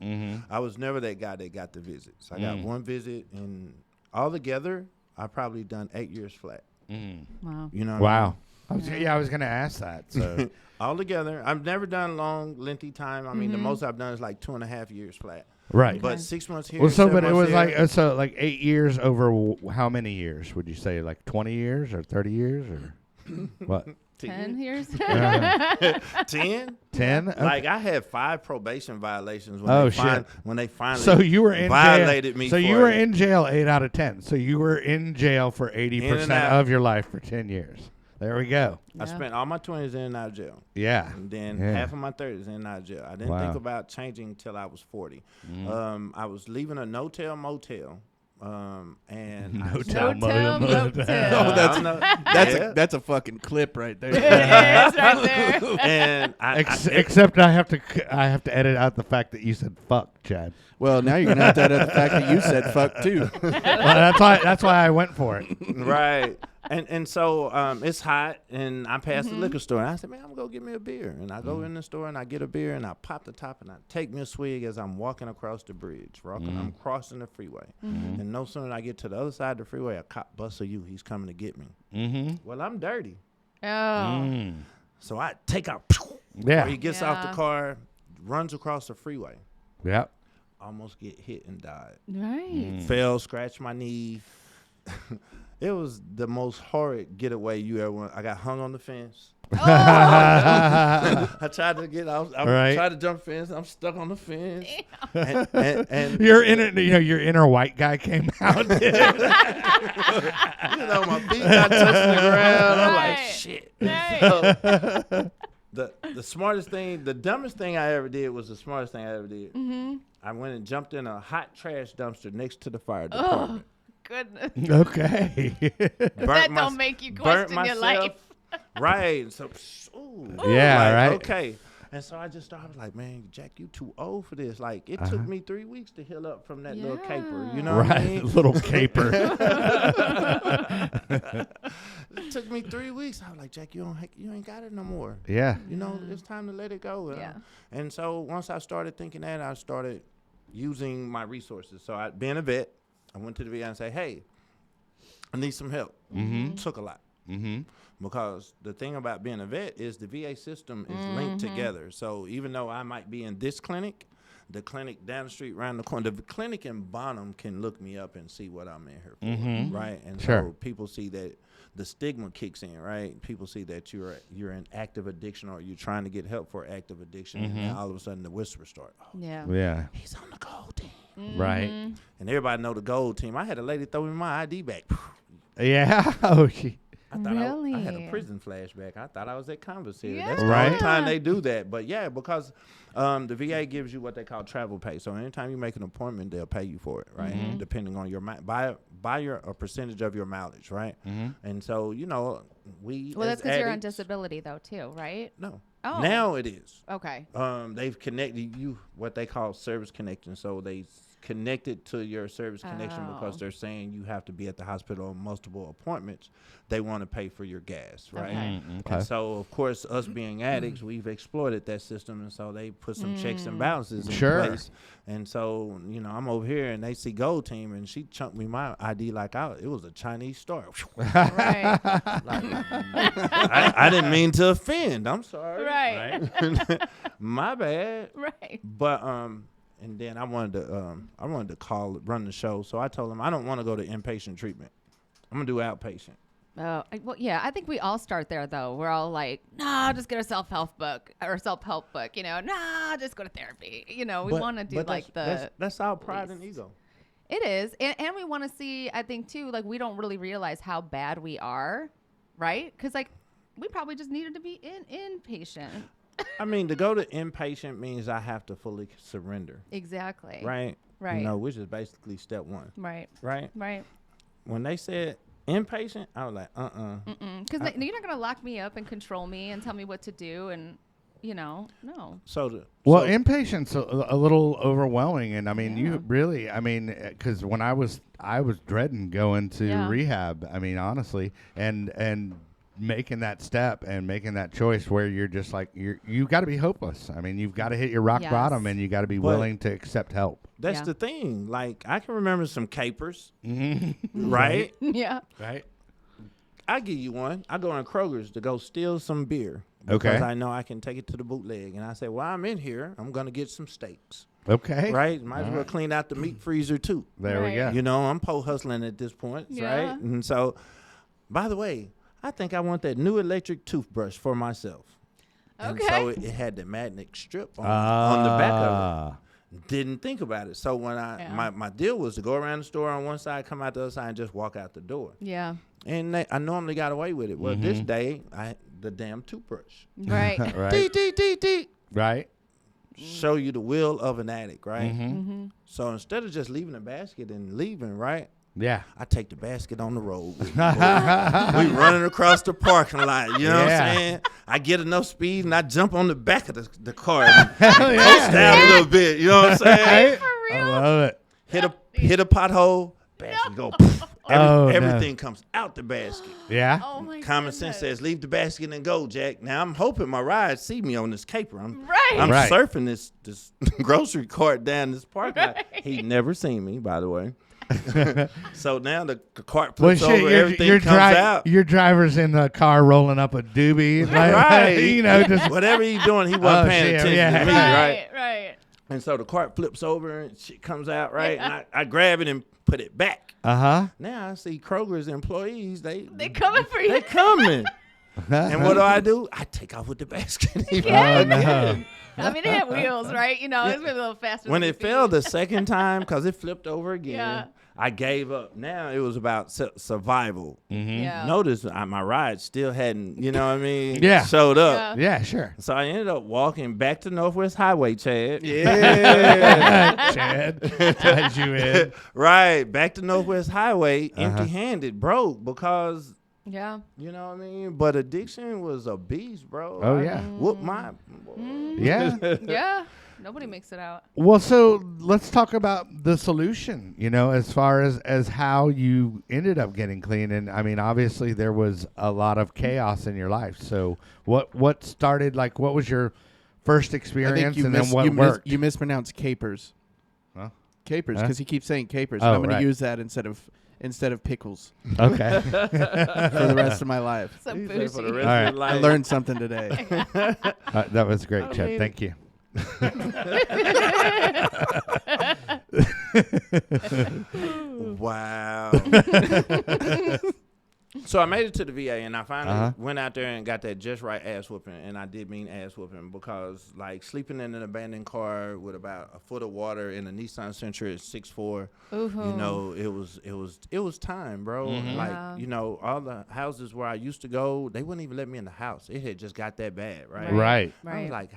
I was never that guy that got the visits. I got one visit, and altogether, I probably done 8 years flat. Wow. You know what I mean? Wow. I was going to ask that. So Altogether, I've never done long, lengthy time. I mean, the most I've done is like 2.5 years flat. right. But 6 months here. Well, so 7 but it months was there. like 8 years over how many years would you say? Like 20 years or 30 years or what? 10 years? 10. 10? Like I had 5 probation violations when Oh, when they finally So you were in violated jail. me. So for you were it. in jail 8 out of 10. So you were in jail for 80% out. of your life for 10 years. There we go. I spent all my 20s in and out of jail. Yeah. And then Yeah. half of my 30s in and out of jail. I didn't Wow. think about changing until I was 40. I was leaving a no-tell motel And No No tell, tell, no tell. Oh, that's no. that's a fucking clip right there. It is right there. And Except I have to edit out the fact that you said fuck, Chad. Well, now you're gonna have to edit the fact that you said fuck too. Well, that's why I went for it. right. And so it's hot, and I passed the liquor store, and I said, man, I'm going to go get me a beer. And I go in the store, and I get a beer, and I pop the top, and I take me a swig as I'm walking across the bridge. I'm crossing the freeway. And no sooner than I get to the other side of the freeway, a cop busts a U. He's coming to get me. Well, I'm dirty. Oh. So I take out. Yeah. He gets off the car, runs across the freeway. Yep. Almost get hit and died. Right. Fell, scratched my knee. It was the most horrid getaway you ever went. I got hung on the fence. I tried to get out. I tried to jump fence. I'm stuck on the fence. And your inner white guy came out. my feet got touching the ground. I'm like, Right. shit. Right. So, the smartest thing, the dumbest thing I ever did was the smartest thing I ever did. I went and jumped in a hot trash dumpster next to the fire department. Goodness. Okay. That don't make you question your life. Right. So, Yeah, right. Okay. And so I just started like, man, Jack, you too old for this. Like, it took me 3 weeks to heal up from that little caper. You know what I mean? Little caper. It took me 3 weeks. I was like, Jack, you ain't got it no more. Yeah. You know, it's time to let it go. Yeah. And so once I started thinking that, I started using my resources. So being a vet, I went to the VA and said, hey, I need some help. Took a lot. Because the thing about being a vet is the VA system is linked together. So even though I might be in this clinic, the clinic down the street, around the corner, the clinic in Bonham can look me up and see what I'm in here for, right? And so people see that the stigma kicks in, right? People see that you're in active addiction or you're trying to get help for active addiction, and then all of a sudden the whispers start. Oh, Yeah. he's on the gold team. Right. And everybody know the gold team. I had a lady throw me my ID back. Yeah. Oh, she. I thought Really? I had a prison flashback. I thought I was at Converse here. Yeah. That's the Right. only time they do that. But yeah, because the VA gives you what they call travel pay. So anytime you make an appointment, they'll pay you for it, right? Depending on your by a percentage of your mileage, right? And so Well, that's because you're on disability, though, too, right? No. Oh. Now it is. Okay. They've connected you what they call service connection. So they connected to your service connection because they're saying you have to be at the hospital on multiple appointments. They want to pay for your gas, right? Okay. And so, of course, us being addicts, we've exploited that system, and so they put some checks and balances in place. And so, I'm over here, and they see Gold Team, and she chunked me my ID like it was a Chinese star. Right. I didn't mean to offend. I'm sorry. Right. My bad. Right. But and then I wanted to run the show. So I told him I don't want to go to inpatient treatment. I'm gonna do outpatient. Oh, well, yeah. I think we all start there, though. We're all like, nah, just get a self-help book or self-help book. Nah, just go to therapy. We want to do like that's our pride and ego. It is, and we want to see. I think too, like we don't really realize how bad we are, right? Because like we probably just needed to be inpatient. I mean, to go to inpatient means I have to fully surrender. Exactly. Right. Right. Which is basically step one. Right. Right. Right. When they said inpatient, I was like, Because you're not gonna lock me up and control me and tell me what to do, and no. Inpatient's a little overwhelming, and I mean, you really, because when I was dreading going to rehab. I mean, honestly, and making that step and making that choice where you're just like you got to be hopeless. I mean, you've got to hit your rock bottom, and you got to be willing to accept help. That's the thing. Like I can remember some capers, right? Yeah. Right. I give you one. I go in Kroger's to go steal some beer because I know I can take it to the bootleg, and I say, well, I'm in here. I'm gonna get some steaks. Okay. Right. Might as well clean out the meat freezer too. There we go. I'm pole hustling at this point, right? And so, by the way, I think I want that new electric toothbrush for myself. Okay. And so it had the magnetic strip on the back of it. Didn't think about it. So when my deal was to go around the store on one side, come out the other side, and just walk out the door. Yeah. And I normally got away with it. Well, this day, I had the damn toothbrush. Right. Right. Dee. Right. show you the will of an addict, right? Mm-hmm. So instead of just leaving the basket and leaving, right? Yeah. I take the basket on the road with me. We running across the parking lot. You know what I'm saying? I get enough speed and I jump on the back of the car and coast down a little bit. You know what I'm saying? I love it. Hit a pothole, basket go. Everything comes out the basket. Yeah. Oh my Common sense says leave the basket and go, Jack. Now I'm hoping my ride see me on this caper. I'm Right. surfing this grocery cart down this parking lot. He never seen me, by the way. So now the cart flips over, everything comes out. Your driver's in the car rolling up a doobie. Like, Right. You know, just Whatever he's doing, he wasn't paying attention to me, right? Right. And so the cart flips over and shit comes out, right? And I grab it and put it back. Uh-huh. Now I see Kroger's employees, they coming for you. They coming. And what do? I take off with the basket. Yeah. Oh, no. I mean, it had wheels, right? You know, it's maybe a little faster. When than it the fell speed. the second time, because it flipped over again, Yeah. I gave up. Now it was about survival. Yeah. Notice my ride still hadn't, you know what I mean? Yeah. Showed up. Yeah, sure. So I ended up walking back to Northwest Highway, Chad. Yeah. Chad, tied you in. Right. Back to Northwest Highway, empty-handed, broke, because, Yeah. you know what I mean? But addiction was a beast, bro. Oh, I yeah. whooped my... Yeah. Yeah. Nobody makes it out. Well, so let's talk about the solution, you know, as far as how you ended up getting clean. And I mean, obviously there was a lot of chaos in your life. So what started, like, what was your first experience and then what worked? You mispronounced capers. Huh? Capers, Huh? because he keeps saying capers. Oh, and I'm going right. to use that instead of pickles Okay. for the rest of my life. So He said for the bougie. rest All of right. your life. I learned something today. That was great, I Chad. mean- Thank you. Wow. So I made it to the VA, and I finally went out there and got that just right ass whooping, and I did mean ass whooping, because like sleeping in an abandoned car with about a foot of water in a Nissan Sentra at 6'4", you know, it was time, bro. Like, Yeah. you know, all the houses where I used to go, they wouldn't even let me in the house. It had just got that bad, right? Right. I was like,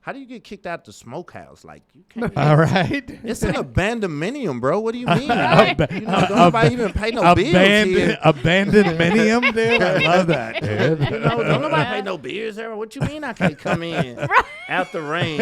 how do you get kicked out the smokehouse? Like, you can't. All right. It's an abandonmenium, bro. What do you mean? Right. You know, don't nobody even pay no bills here. Abandoned minium, dude. I love that, dude. You know, don't nobody pay no bills here. What you mean I can't come in out the rain?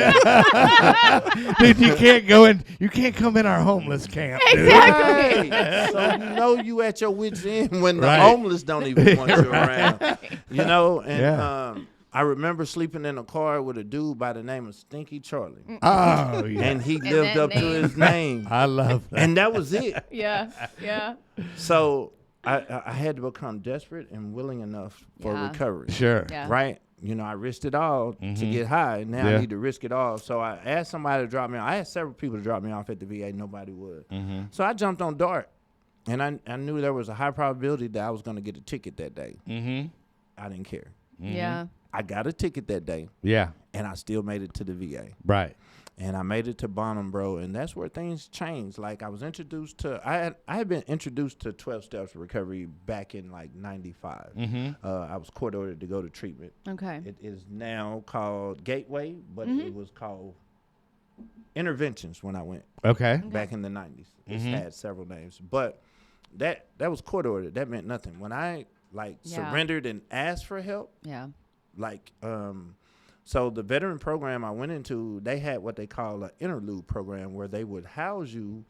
Dude, you can't go in. You can't come in our homeless camp, dude. Exactly. Right. So you know you at your wits' end when the Right. homeless don't even want you around. You know, and Yeah. I remember sleeping in a car with a dude by the name of Stinky Charlie, Oh, yeah. and he lived that up to name. his name, I love that. and that was it. Yeah. Yeah. So I had to become desperate and willing enough for Yeah. recovery. Sure. Yeah. Right? You know, I risked it all to get high. Now Yeah. I need to risk it all. So I asked somebody to drop me off. I asked several people to drop me off at the VA. Nobody would. So I jumped on DART. And I knew there was a high probability that I was going to get a ticket that day. I didn't care. Yeah. I got a ticket that day, Yeah. and I still made it to the VA. Right. And I made it to Bonham, bro, and that's where things changed. Like, I was introduced to, I had been introduced to 12 Steps of Recovery back in, like, 95. I was court ordered to go to treatment. Okay. It is now called Gateway, but it was called Interventions when I went Okay. back in the 90s. It's had several names. But that was court ordered. That meant nothing. When I, like, Yeah. surrendered and asked for help, Yeah. like, so the veteran program I went into, they had what they call an interlude program where they would house you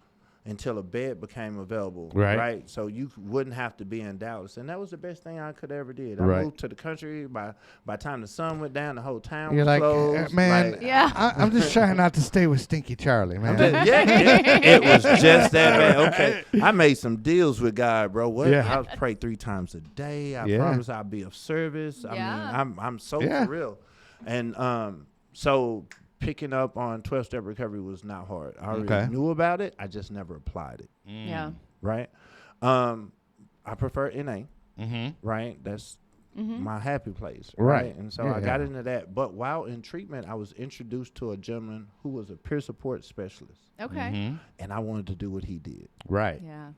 until a bed became available. Right. So you wouldn't have to be in Dallas. And that was the best thing I could ever did. I Right. moved to the country. By the time the sun went down, the whole town You're was like, closed. man, Like, Yeah. I'm just trying not to stay with Stinky Charlie, man. it was just that bad. Okay, I made some deals with God, bro. What? Yeah. I pray 3 times a day. I Yeah. promise I'll be of service. I Yeah. mean, I'm so Yeah. for real. And so picking up on 12-step recovery was not hard. I already knew about it. I just never applied it. Yeah. Right. I prefer NA. Mm-hmm. Right. That's my happy place. Right. And so Yeah, I got yeah. into that. But while in treatment, I was introduced to a gentleman who was a peer support specialist. Okay. And I wanted to do what he did. Right. Yeah.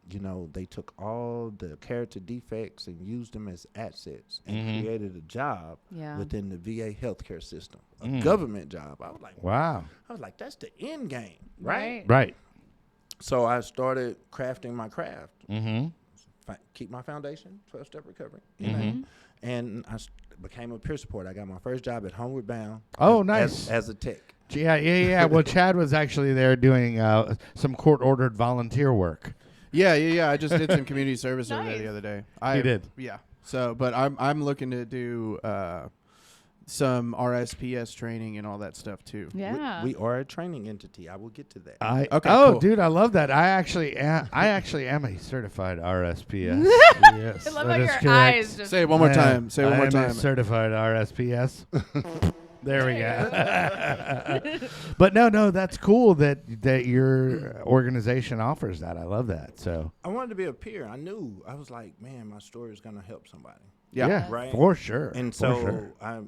you know, they took all the character defects and used them as assets and created a job within the VA healthcare system, a government job. I was like, Wow. that's the end game, right? Right. So I started crafting my craft. Mm-hmm. Keep my foundation, 12-step recovery, you know? And I became a peer support. I got my first job at Homeward Bound. Oh, nice. As a tech. Yeah. Well, Chad was actually there doing some court-ordered volunteer work. Yeah. I just did some community service over there the other day. You did? Yeah. So, but I'm looking to do some RSPS training and all that stuff too. Yeah. We are a training entity. I will get to that. Okay, oh, cool. dude, I love that. I actually am a certified RSPS. Yes, I love that how is your correct. eyes just. Say it one more time. Say it one more I'm time. a certified RSPS. There we go. But no, that's cool that your organization offers that. I love that. So I wanted to be a peer. I was like, man, my story is going to help somebody. yeah, Right. for sure. And for so sure. I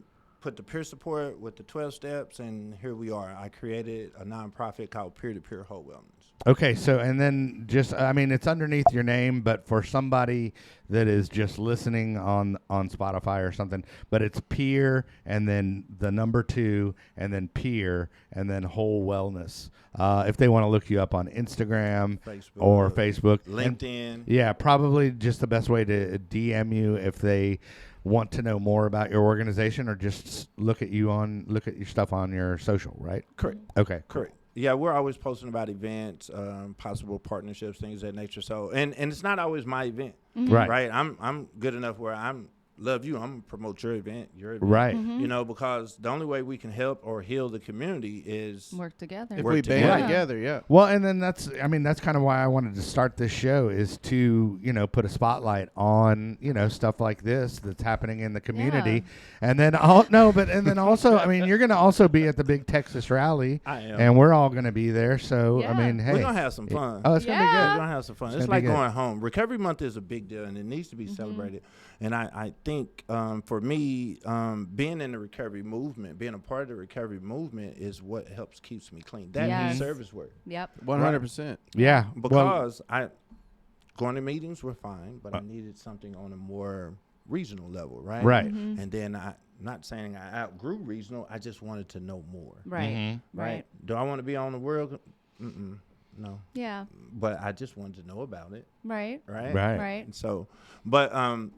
put the peer support with the 12 steps, and here we are. I created a nonprofit called Peer2Peer Whole Wellness. Okay, so and then it's underneath your name, but for somebody that is just listening on Spotify or something, but it's Peer and then the number 2 and then Peer and then Whole Wellness. If they want to look you up on Instagram or Facebook, LinkedIn. yeah, probably just the best way to DM you if they want to know more about your organization or just look at your stuff on your social, right? Correct. Okay. Correct. Yeah, we're always posting about events, possible partnerships, things of that nature. So, and it's not always my event, right? I'm good enough where love you. I'm gonna promote your event, Right. You know, because the only way we can help or heal the community is Work together. If Work we band together. together, yeah. Well, and then that's kind of why I wanted to start this show is to, put a spotlight on, stuff like this that's happening in the community. And then also, you're going to also be at the big Texas rally. I am. And we're all going to be there. So, Yeah. hey. We're gonna have some fun. Oh, it's going to be We're good. gonna have some fun. It's It's gonna be like good. going home. Recovery Month is a big deal, and it needs to be celebrated. And I think for me, being in the recovery movement, being a part of the recovery movement is what helps keeps me clean. That and Yes. service work. Yep. 100%. Yeah. Because going to meetings were fine, but I needed something on a more regional level, right? Right. And then I'm not saying I outgrew regional. I just wanted to know more. Right. Right. Do I want to be on the world? No. Yeah. But I just wanted to know about it. Right. Right. Right. And so, but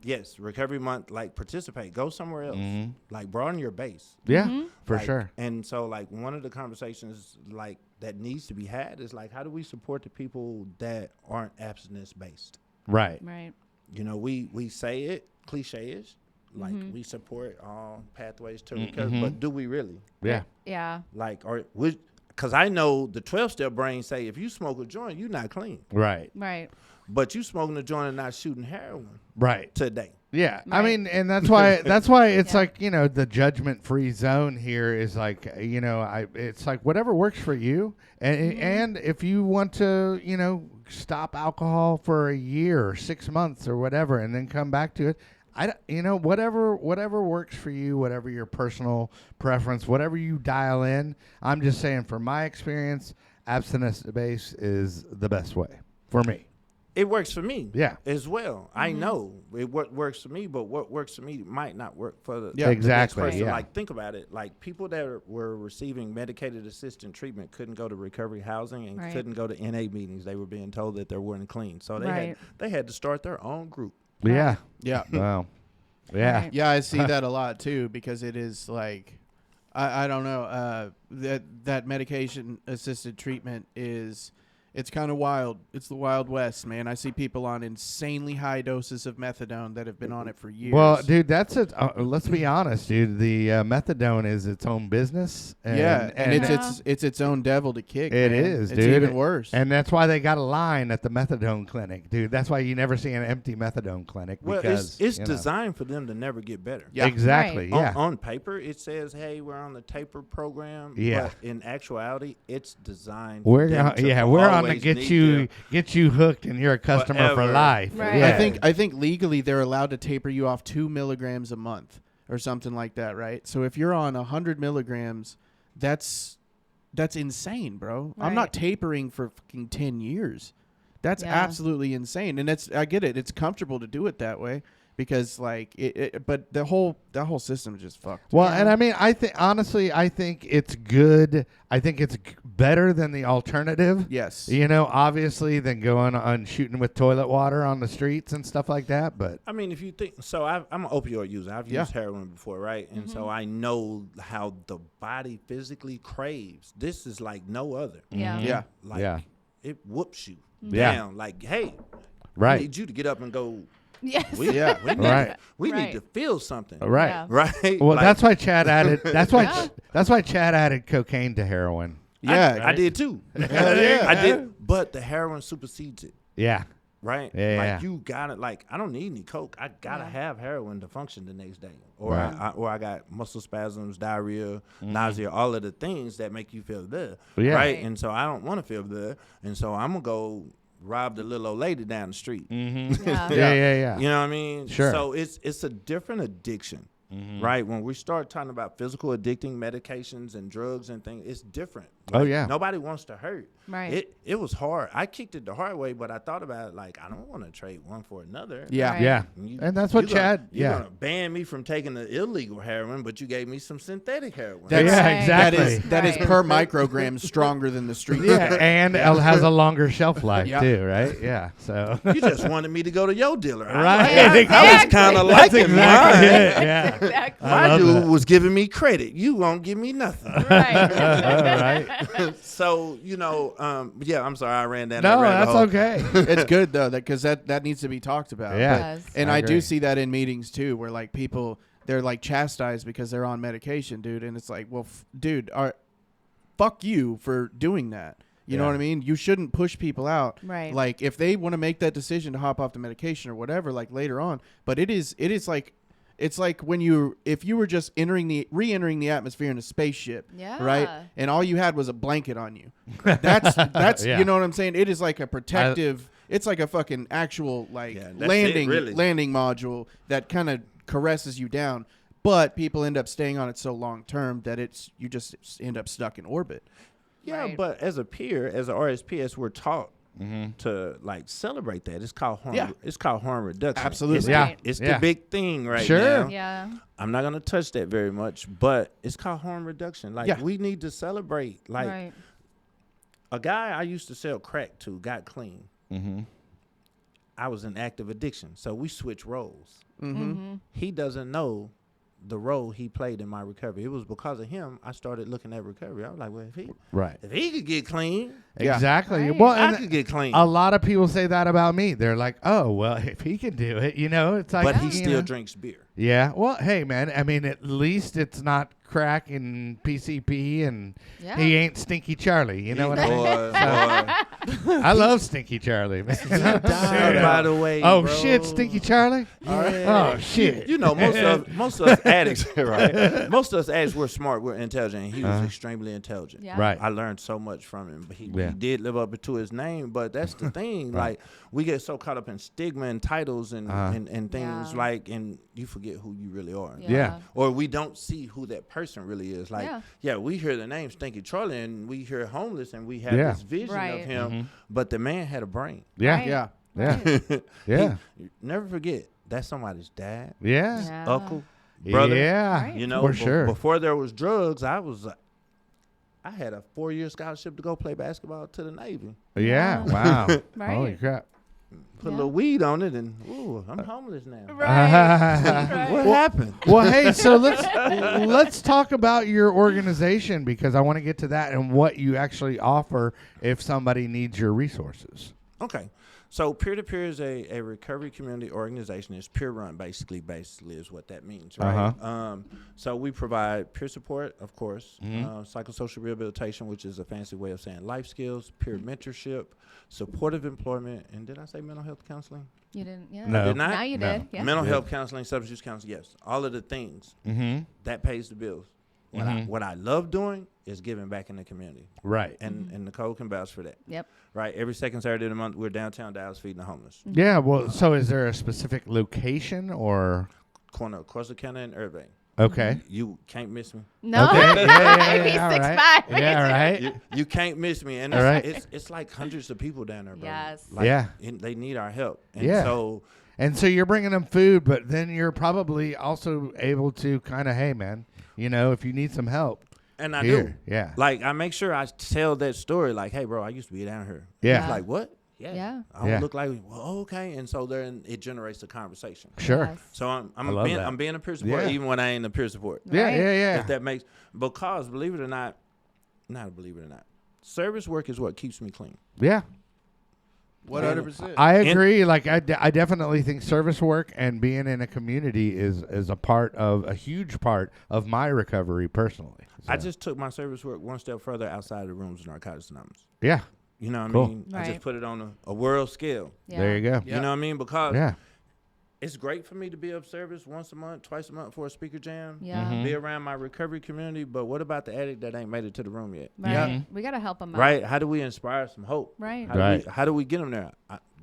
yes, Recovery Month, like participate, go somewhere else, like broaden your base. Yeah, for Like, sure. And so, like, one of the conversations like that needs to be had is like, how do we support the people that aren't abstinence based? Right. Right. You know, we say it cliche-ish, like we support all pathways to recovery, but do we really? Yeah. Yeah. Like, or we? Because I know the 12-step brain say if you smoke a joint, you're not clean. Right. Right. But you smoking a joint and not shooting heroin Right. today. Yeah, Right. and that's why it's Yeah. like the judgment-free zone here is like it's like whatever works for you, and if you want to stop alcohol for a year or 6 months or whatever, and then come back to it, whatever works for you, whatever your personal preference, whatever you dial in. I'm just saying, from my experience, abstinence base is the best way for me. It works for me, Yeah. as well. I know what works for me, but what works for me might not work for the Yeah. the Exactly, next person. yeah. Like, think about it. Like, people that were receiving medicated assisted treatment couldn't go to recovery housing and Right. couldn't go to NA meetings. They were being told that they weren't clean, so Right. they had to start their own group. Yeah. Yeah. Wow. Yeah. Right. Yeah, I see that a lot too because it is like, I don't know, that medication assisted treatment it's kind of wild. It's the Wild West, man. I see people on insanely high doses of methadone that have been on it for years. Well, dude, that's it. Let's be honest, dude. The methadone is its own business. And, and it's its own devil to kick. It man. is, it's dude. even worse. And that's why they got a line at the methadone clinic, dude. That's why you never see an empty methadone clinic. Well, Because it's designed for them to never get better. Yeah. Exactly. Right. Yeah. On paper, it says, "Hey, we're on the taper program." Yeah. But in actuality, it's designed. We're for them on, to we're on to always get need you hooked, and you're a customer for Forever. life. Right. Yeah. I think legally they're allowed to taper you off 2 milligrams a month or something like that, right? So if you're on 100 milligrams, that's insane, bro. I'm Right. not tapering for fucking 10 years. That's Yeah. absolutely insane. And I get it. It's comfortable to do it that way because like but that whole system is just fucked. Well, Yeah. and I mean, I think honestly, I think it's good. I think it's better than the alternative. Yes. You know, obviously, than going on shooting with toilet water on the streets and stuff like that. But I mean, if you think so, I'm an opioid user. I've Yeah. used heroin before, right? And so I know how the body physically craves. This is like no other. Yeah. Yeah. Like Yeah. it whoops you Yeah. down. Like, hey, I right, need you to get up and go. Yes. We, Yeah. we, need, Right. we Right. need to feel something. right. Yeah. Right. Well, Like, that's why Chad added. That's why. Yeah. That's why Chad added cocaine to heroin. Yeah. I did too. Hell yeah. I did, but the heroin supersedes it. Yeah. Right? Yeah, like yeah. you gotta I don't need any coke. I gotta Yeah. have heroin to function the next day. Or Right. I got muscle spasms, diarrhea, nausea, all of the things that make you feel good. Yeah. Right? Right. And so I don't want to feel good. And so I'm gonna go rob the little old lady down the street. Mm-hmm. Yeah. Yeah. You know what I mean? Sure. So it's a different addiction. Right? When we start talking about physical addicting medications and drugs and things, it's different. Oh, Like, yeah. Nobody wants to hurt. Right. It was hard. I kicked it the hard way, but I thought about it like I don't want to trade one for another. Yeah. Right. Yeah. You- And that's what you gonna- Chad. You're Yeah. gonna ban me from taking the illegal heroin, but you gave me some synthetic heroin. That's- Yeah. Right. Exactly. That is Right. per microgram stronger than the street. Yeah, and it has a longer shelf life Yeah. too, right? Yeah. So You just wanted me to go to your dealer. Right. I was Exactly. kind of that's liking exactly mine. it. Yeah. Exactly. I My love dude that. was giving me credit. You won't give me nothing. Right. Right. So yeah. I'm sorry, I ran down. No, that rabbit that's hole. okay. It's good though, because that needs to be talked about. Yeah. Yes. And I I, agree. do see that in meetings too, where like people they're like chastised because they're on medication, dude, and it's like, well, dude, fuck you for doing that. You know Yeah. what I mean? You shouldn't push people out. Right. Like if they want to make that decision to hop off the medication or whatever, like later on. But it is like. It's like if you were just re-entering the atmosphere in a spaceship, Yeah. right? And all you had was a blanket on you. That's Yeah. you know what I'm saying? It is like a protective. It's like a fucking actual like Yeah, that's landing it, really. landing module that kind of caresses you down. But people end up staying on it so long term that you just end up stuck in orbit. Yeah, Right. but as a peer, as an RSPS, we're taught to like celebrate that. It's called harm. Yeah. It's called harm reduction. Absolutely. It's, Yeah. it's Yeah. the big thing right Sure. now. Yeah. I'm not gonna touch that very much, but it's called harm reduction. Like Yeah. we need to celebrate. Like Right. a guy I used to sell crack to got clean. Mm-hmm. I was in active addiction, so we switched roles. Mm-hmm. He doesn't know the role he played in my recovery. It was because of him I started looking at recovery. I was like, well, Right. if he could get clean, Yeah. Exactly. Right. Well, I and could get clean. a lot of people say that about me. They're like, "Oh, well, if he can do it, it's like." but he you still know. drinks beer. Yeah. Well, hey, man. I mean, at least it's not crack and PCP, and Yeah. he ain't Stinky Charlie. You know what I mean? Boy, I love Stinky Charlie, man. died, by the way. Oh bro. shit, Stinky Charlie. Yeah. Oh shit. You know, most of us addicts, right? Most of us addicts, we're smart, we're intelligent. He was extremely intelligent. Yeah. Right. I learned so much from him. But he Yeah. did live up to his name, but that's the thing. Right. Like we get so caught up in stigma and titles and things Yeah. like, and you forget who you really are. Yeah. Or we don't see who that person really is. Like, Yeah. we hear the name Stinky Charlie and we hear homeless and we have Yeah. this vision Right. of him, but the man had a brain. Yeah. Right. Yeah. Yeah. Yeah. Never forget, that's somebody's dad, Yeah. Yeah. uncle, brother. Yeah. Right. You know, for sure. before there was drugs, I had a 4-year scholarship to go play basketball to the Navy. Yeah. Yeah. Wow. Right. Holy crap. Put a Yeah. little weed on it, and ooh, I'm homeless now. Right. What Right. happened? Well, hey, so let's talk about your organization, because I want to get to that and what you actually offer if somebody needs your resources. Okay. So Peer2Peer is a recovery community organization. It's peer run, basically is what that means, right? So we provide peer support, of course, psychosocial rehabilitation, which is a fancy way of saying life skills, peer mentorship, supportive employment, and did I say mental health counseling? You didn't. Yeah. No. Did not? Now you No. did. Yeah. Mental health counseling, substance use counseling, yes. All of the things. Mm-hmm. That pays the bills. What I love doing is giving back in the community. Right. And Nicole can vouch for that. Yep. Right? Every second Saturday of the month, we're downtown Dallas feeding the homeless. Yeah. Well, so is there a specific location or? Corner of Corsicana and Irving. Okay. You can't miss me. No, Okay. Yeah, he's all 6'5". right. Yeah, right. You can't miss me, and All right. it's like hundreds of people down there, bro. Yes. Like, Yeah. they need our help. And Yeah. so And so you're bringing them food, but then you're probably also able to kind of, hey, man, if you need some help. and I Here. do. Yeah. Like I make sure I tell that story. Like, hey, bro, I used to be down here. Yeah. He's like, what? Yeah. I don't Yeah. look like. Well, okay. And so then it generates a conversation. Sure. Yes. So I love that. I'm being a peer support Yeah. even when I ain't a peer support. Yeah, Right. yeah. If that makes because believe it or not, service work is what keeps me clean. Yeah. 100%. I agree. Like I definitely think service work and being in a community is a huge part of my recovery personally. I So, just took my service work one step further outside the rooms of Narcotics Anonymous. yeah. You know what Cool. I mean? I Right. just put it on a world scale. Yeah. There you go. Yeah. You know what I mean? Because Yeah. it's great for me to be of service once a month, twice a month for a speaker jam. Yeah. Mhm. Be around my recovery community. But what about the addict that ain't made it to the room yet? Right. Yeah. We got to help them out. Right? How do we inspire some hope? Right. How do we get them there?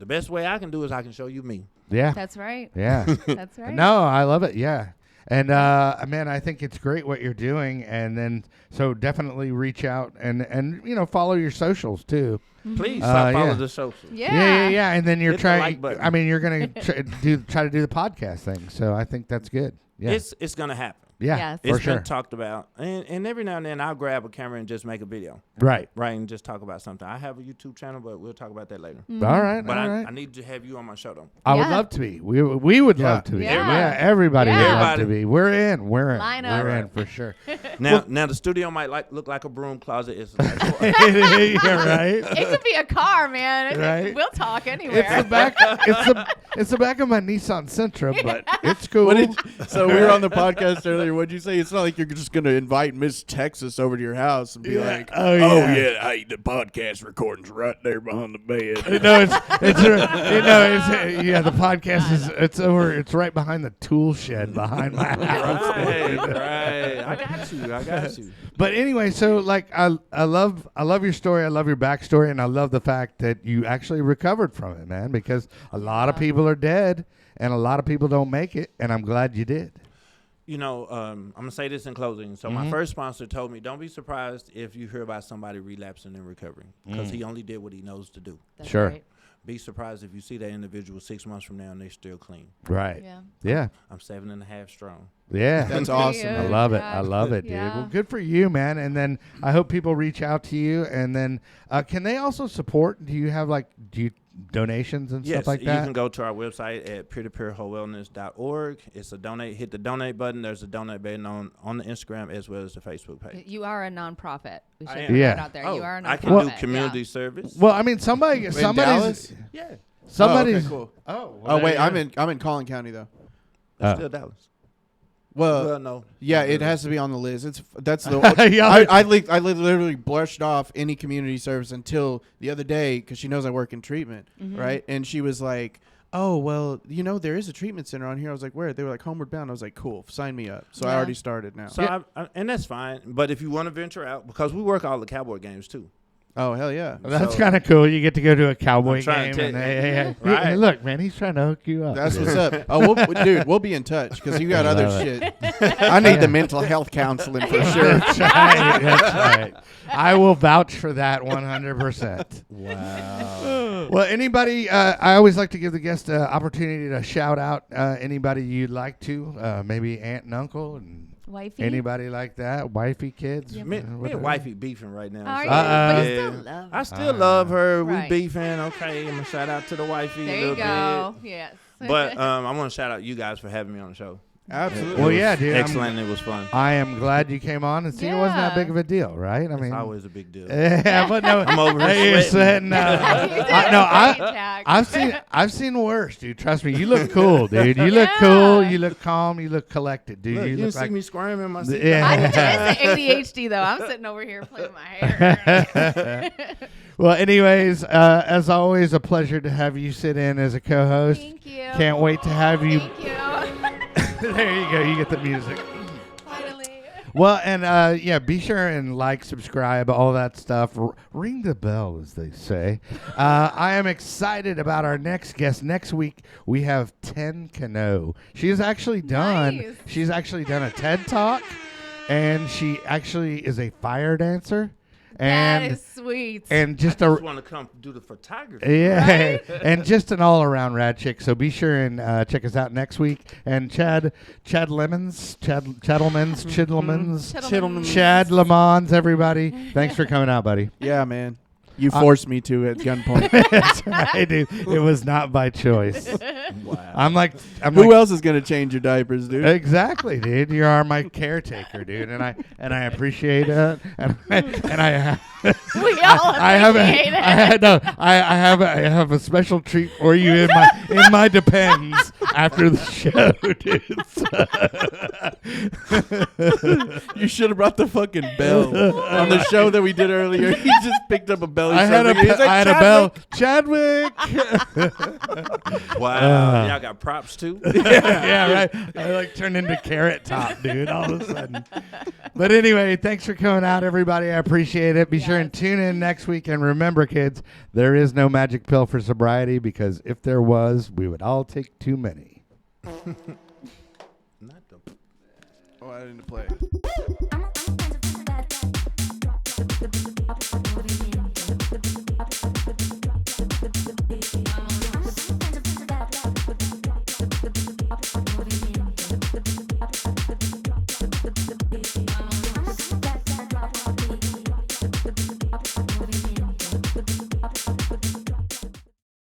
The best way I can do is I can show you me. Yeah. That's right. Yeah. That's right. No, I love it. Yeah. And man, I think it's great what you're doing, and then so definitely reach out and follow your socials too. Please yeah. follow the social. Yeah. And then you're Hit the trying. like button. I mean, you're gonna try to do the podcast thing. So I think that's good. Yeah. It's gonna happen. Yeah. Yes. For It's sure. been talked about, and every now and then I'll grab a camera and just make a video, Right. right, and just talk about something. I have a YouTube channel, but we'll talk about that later. All right. But all right. I need to have you on my show though. I would Yeah. love to be. We would love to be. Yeah. Everybody would love to Everybody. be. We're in. Line up. We're in for sure. Now the studio might look like a broom closet. It's Yeah, right. It could be a car, man. Right. We'll talk anywhere. It's the back. It's the back of my Nissan Sentra, but it's cool. So we were on the podcast earlier. What'd you say? It's not like you're just going to invite Miss Texas over to your house and be like, oh yeah, hey, the podcast recording's right there behind the bed. No, the podcast it's right behind the tool shed behind my house. right. I got you. But anyway, so like I love your story. I love your backstory, and I love the fact that you actually recovered from it, man. Because a lot of people are dead, and a lot of people don't make it, and I'm glad you did. I'm gonna say this in closing. So my first sponsor told me, don't be surprised if you hear about somebody relapsing and recovering, because he only did what he knows to do. That's Sure. right. Be surprised if you see that individual 6 months from now and they're still clean. Right. Yeah. Yeah. I'm 7.5 strong. Yeah. that's Good awesome. for you. I man. love it. Yeah. I love it, dude. Yeah. Well, good for you, man. And then I hope people reach out to you. And then can they also support? Do you have donations and Yes, stuff like you that? can go to our website at peer2peerwellness.org. It's hit the donate button. There's a donate button on the Instagram as well as the Facebook page. You are a nonprofit. We should I put am. that out there. Oh, You are a nonprofit. I can do Yeah. community service. Well, I mean, somebody's. Dallas? Yeah, Somebody's. Oh, okay, cool. Oh, Oh wait, I'm in Collin County though. that's still Dallas. Well, No. yeah, it has to be on the list. That's the. Yeah. I literally brushed off any community service until the other day because she knows I work in treatment, right? And she was like, "Oh, well, there is a treatment center on here." I was like, "Where?" They were like, "Homeward Bound." I was like, "Cool, sign me up." So I Yeah. already started now. So and that's fine. But if you want to venture out, because we work all the Cowboy games too. Oh hell yeah! That's So- kind of cool. You get to go to a Cowboy I'm trying game. to And tell you. Right. hey, look, man, he's trying to hook you up. That's dude. what's up. Oh, we'll be in touch because you got other love shit. I need the mental health counseling for sure. That's right. That's right. I will vouch for that 100%. Wow. Well, anybody, I always like to give the guest an opportunity to shout out anybody you'd like to, maybe aunt and uncle and Wifey. anybody like that, wifey, kids. Yeah. Me whatever. and wifey beefing right now. Are so- you? But you Yeah. still love I still love her. Right. We beefing. Okay, I'm gonna shout out to the wifey There a you little go. Yes. bit. But I want to shout out you guys for having me on the show. Absolutely. Well, yeah, dude. Excellent. It was fun. I am glad you came on, and see, it wasn't that Yeah. big of a deal, right? I It's mean, always a big deal. yeah, but no, I'm over here hey, you're sweating. I've seen worse, dude. Trust me. You look cool, dude. You look cool. You look calm. You look collected, dude. Look, you you didn't look see like me squirming in my seat. Yeah. I think it is the ADHD though. I'm sitting over here playing my hair. Well, anyways, as always, a pleasure to have you sit in as a co-host. Thank you. Can't wait to have you. Thank you. There you go. You get the music. Finally. Well, and yeah, be sure and like, subscribe, all that stuff. Ring the bell, as they say. I am excited about our next guest. Next week we have Ten Cano. She has actually done. Nice. She's actually done a TED Talk, and she actually is a fire dancer. That And is sweet. and just I a just want to come do the photography. yeah, and just an all-around rad chick. So be sure and check us out next week. And Chad Lemons, Chadlemans, Chad Lemons, everybody. Thanks for coming out, buddy. Yeah, man. You forced me to at gunpoint. That's right, dude. It was not by choice. Wow. I'm like, Who else is gonna change your diapers, dude? Exactly, dude. You are my caretaker, dude, and I appreciate it. And I we all appreciate it. I have a special treat for you in my Depends after the show, dude. You should have brought the fucking bell on the show that we did earlier. He just picked up a bell. I had a bell, Chadwick. Wow. Y'all got props too? Yeah, right. I like turned into Carrot Top, dude, all of a sudden. But anyway, thanks for coming out, everybody. I appreciate it. Be sure and tune in next week. And remember, kids, there is no magic pill for sobriety, because if there was, we would all take too many. Not the. Oh, I didn't play it.